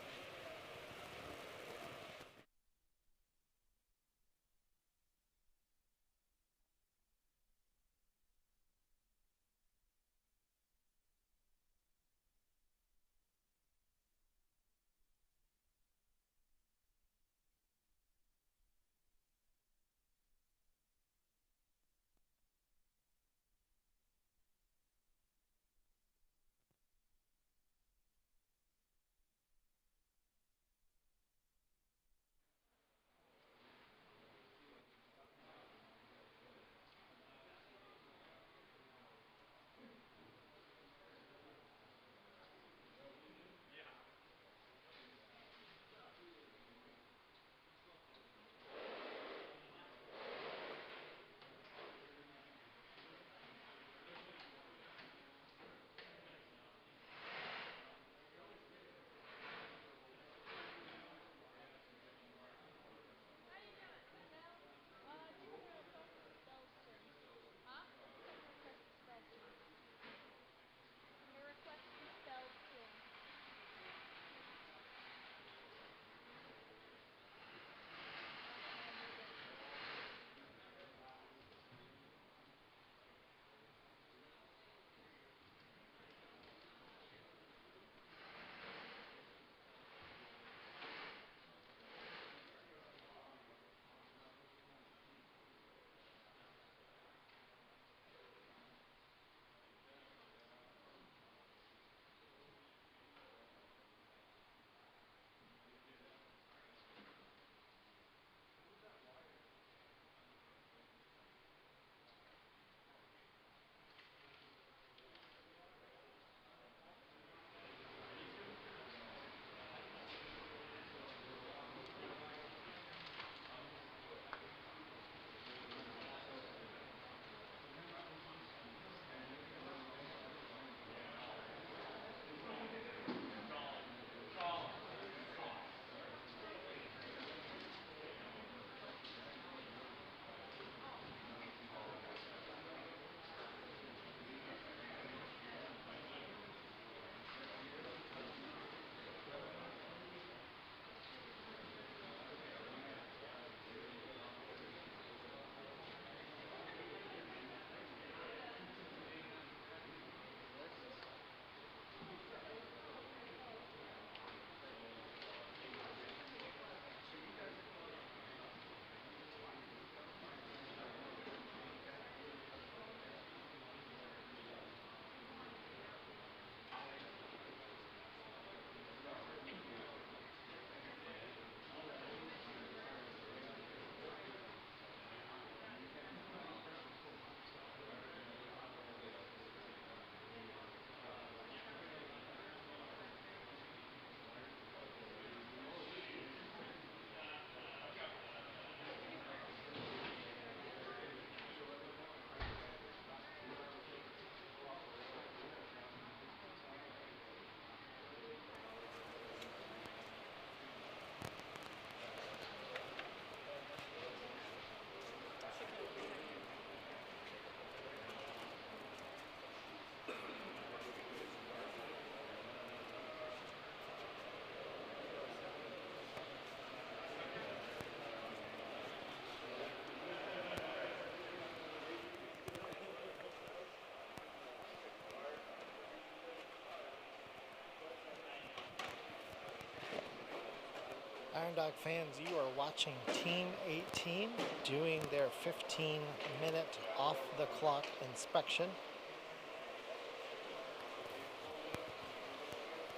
Iron Dog fans, you are watching Team 18 doing their 15-minute off-the-clock inspection.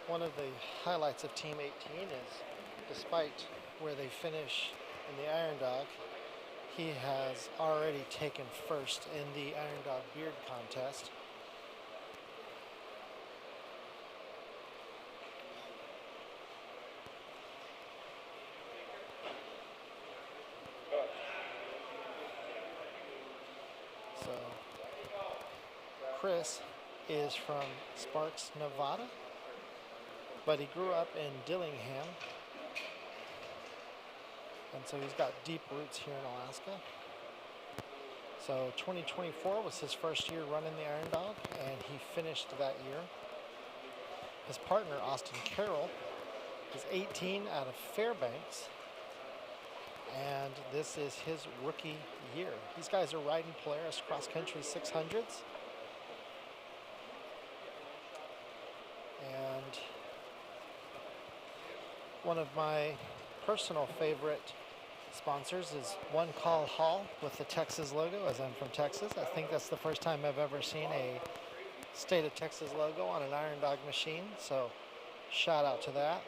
One of the highlights of Team 18 is, despite where they finish in the Iron Dog, he has already taken first in the Iron Dog Beard Contest. So, Chris is from Sparks, Nevada, but he grew up in Dillingham, and so he's got deep roots here in Alaska. So 2024 was his first year running the Iron Dog, and he finished that year. His partner, Austin Carroll, is 18 out of Fairbanks, and this is his rookie year. These guys are riding Polaris cross-country 600s. And one of my personal favorite sponsors is One Call Hall with the Texas logo, as I'm from Texas. I think that's the first time I've ever seen a State of Texas logo on an Iron Dog machine, so shout out to that.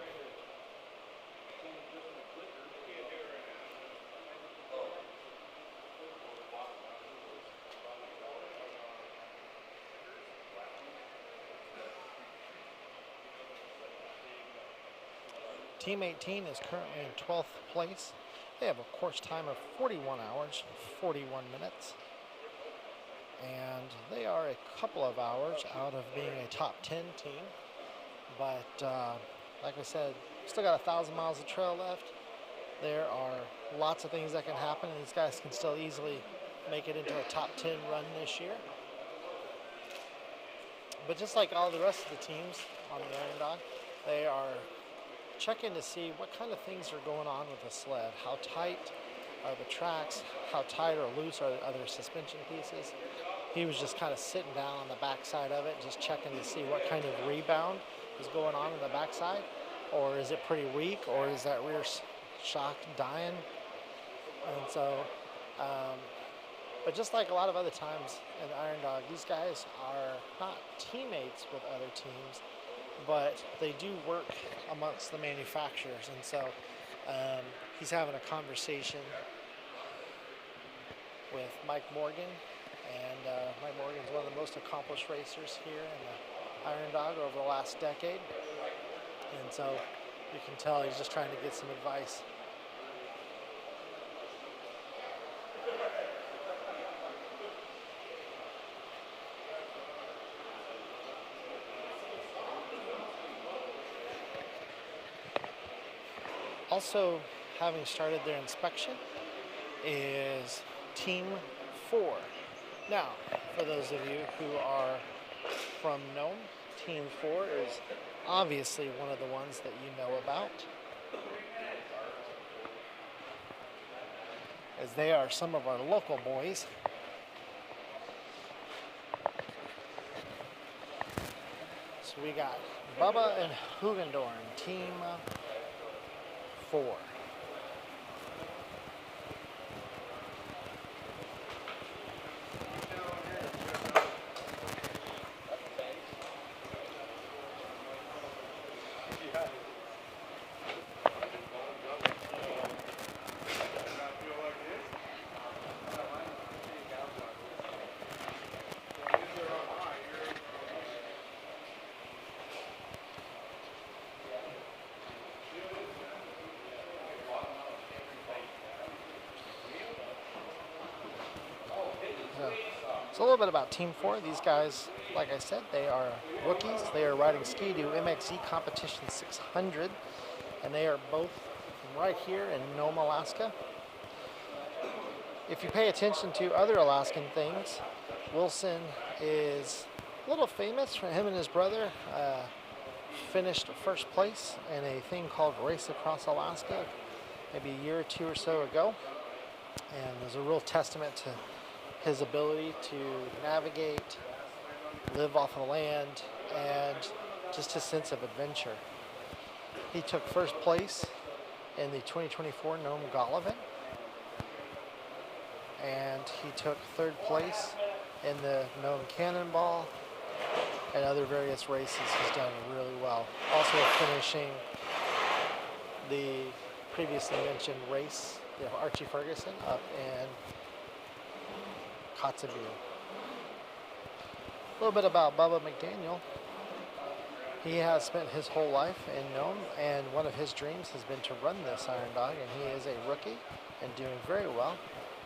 Team 18 is currently in 12th place. They have a course time of 41 hours, 41 minutes. And they are a couple of hours out of being a top 10 team. But like I said, still got 1,000 miles of trail left. There are lots of things that can happen, and these guys can still easily make it into a top 10 run this year. But just like all the rest of the teams on the Iron Dog, they are checking to see what kind of things are going on with the sled. How tight are the tracks? How tight or loose are the other suspension pieces? He was just kind of sitting down on the backside of it, just checking to see what kind of rebound is going on in the backside. Or is it pretty weak? Or is that rear shock dying? And so, but just like a lot of other times in Iron Dog, these guys are not teammates with other teams, but they do work amongst the manufacturers. And so he's having a conversation with Mike Morgan, and Mike Morgan is one of the most accomplished racers here in the Iron Dog over the last decade. And so you can tell he's just trying to get some advice. Also having started their inspection is Team 4. Now, for those of you who are from Nome, Team 4 is obviously one of the ones that you know about, as they are some of our local boys. So we got Bubba and Hugendorn, Team 4. So a little bit about Team 4. These guys, like I said, they are rookies. They are riding Ski-Doo MXZ Competition 600, and they are both from right here in Nome, Alaska. If you pay attention to other Alaskan things, Wilson is a little famous for him and his brother. Finished first place in a thing called Race Across Alaska maybe a year or two or so ago, and there's a real testament to his ability to navigate, live off of the land, and just his sense of adventure. He took first place in the 2024 Nome Golf event. And he took 3rd place in the Nome Cannonball and other various races. He's done really well. Also finishing the previously mentioned race, Archie Ferguson, up in Kotzebue. A little bit about Bubba McDaniel. He has spent his whole life in Nome, and one of his dreams has been to run this Iron Dog, and he is a rookie and doing very well.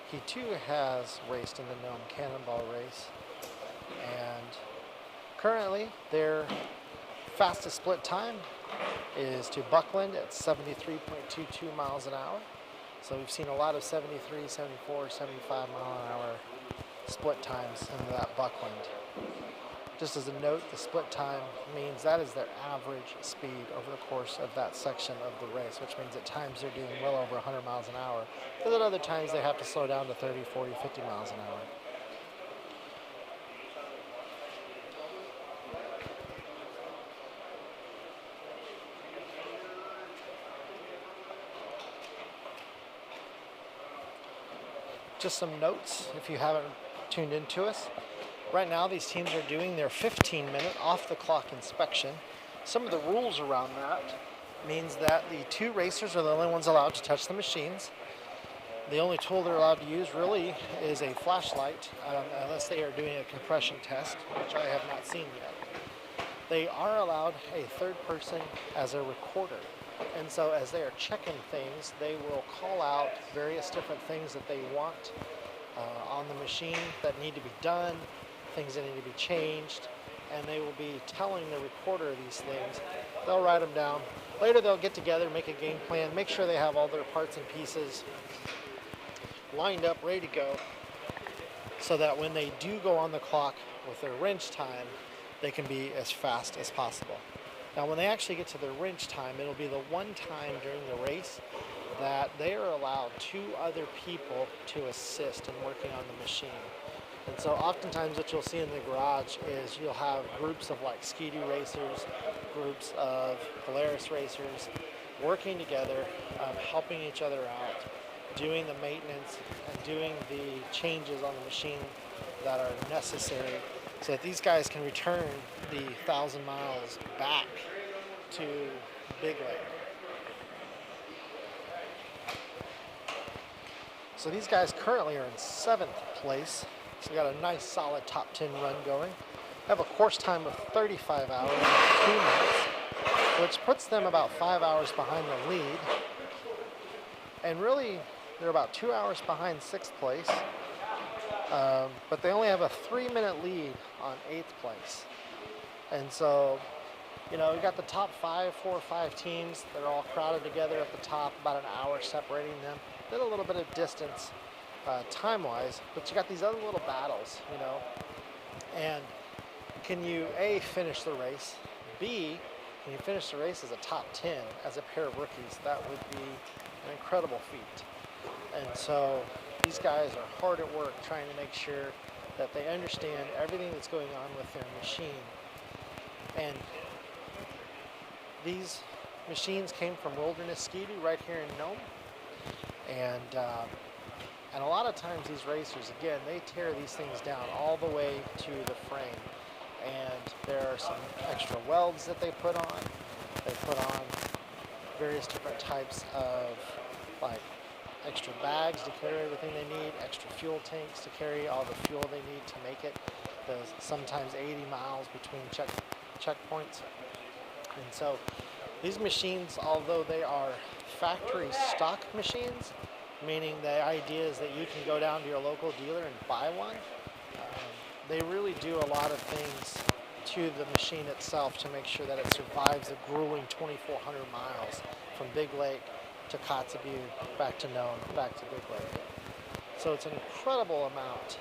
He too has raced in the Nome Cannonball race, and currently their fastest split time is to Buckland at 73.22 miles an hour. So we've seen a lot of 73, 74, 75 mile an hour split times in that Buckland. Just as a note, the split time means that is their average speed over the course of that section of the race, which means at times they're doing well over 100 miles an hour, but at other times they have to slow down to 30, 40, 50 miles an hour. Just some notes if you haven't tuned into us. Right now these teams are doing their 15-minute off-the-clock inspection. Some of the rules around that means that the 2 racers are the only ones allowed to touch the machines. The only tool they're allowed to use really is a flashlight, unless they are doing a compression test, which I have not seen yet. They are allowed a 3rd person as a recorder. And so as they are checking things, they will call out various different things that they want on the machine that need to be done, things that need to be changed, and they will be telling the recorder these things. They'll write them down. Later they'll get together, make a game plan, make sure they have all their parts and pieces lined up, ready to go, so that when they do go on the clock with their wrench time, they can be as fast as possible. Now when they actually get to their wrench time, it'll be the one time during the race that they are allowed 2 other people to assist in working on the machine. And so oftentimes what you'll see in the garage is you'll have groups of like Ski-Doo racers, groups of Polaris racers working together, helping each other out, doing the maintenance and doing the changes on the machine that are necessary so that these guys can return the 1,000 miles back to Big Lake. So these guys currently are in 7th place. So we got a nice solid top 10 run going. They have a course time of 35 hours and 2 minutes, which puts them about 5 hours behind the lead. And really, they're about 2 hours behind 6th place. But they only have a 3-minute lead on 8th place. And so, you know, we got the top 4 or 5 teams that are all crowded together at the top, about an hour separating them. Then a little bit of distance time-wise, but you got these other little battles, you know. And can you, A, finish the race? B, can you finish the race as a top 10 as a pair of rookies? That would be an incredible feat. And so these guys are hard at work trying to make sure that they understand everything that's going on with their machine. And these machines came from Wilderness Ski-Doo right here in Nome. And a lot of times these racers, again, they tear these things down all the way to the frame. And there are some extra welds that they put on. They put on various different types of like extra bags to carry everything they need, extra fuel tanks to carry all the fuel they need to make it. There's sometimes 80 miles between checkpoints. And so these machines, although they are factory stock machines, meaning the idea is that you can go down to your local dealer and buy one, they really do a lot of things to the machine itself to make sure that it survives the grueling 2,400 miles from Big Lake to Kotzebue, back to Nome, back to Big Lake. So it's an incredible amount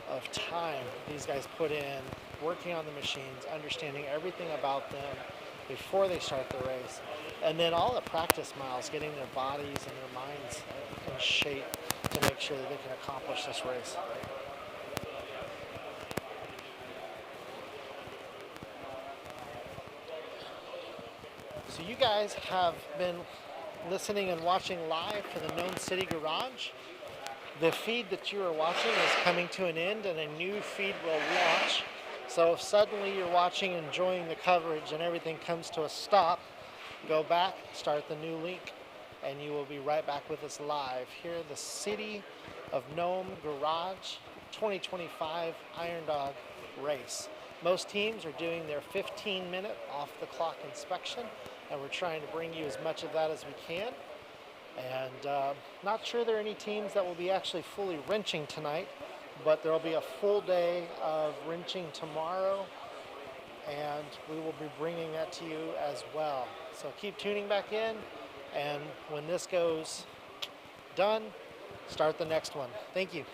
of time these guys put in working on the machines, understanding everything about them before they start the race, and then all the practice miles, getting their bodies and their minds in shape to make sure that they can accomplish this race. So you guys have been listening and watching live for the Nome City Garage. The feed that you are watching is coming to an end and a new feed will launch. So if suddenly you're watching, enjoying the coverage and everything comes to a stop, go back, start the new link, and you will be right back with us live here in the City of Nome Garage 2025 Iron Dog race. Most teams are doing their 15-minute off-the-clock inspection, and we're trying to bring you as much of that as we can. And not sure there are any teams that will be actually fully wrenching tonight, but there will be a full day of wrenching tomorrow, and we will be bringing that to you as well. So keep tuning back in, and when this goes done, start the next one. Thank you.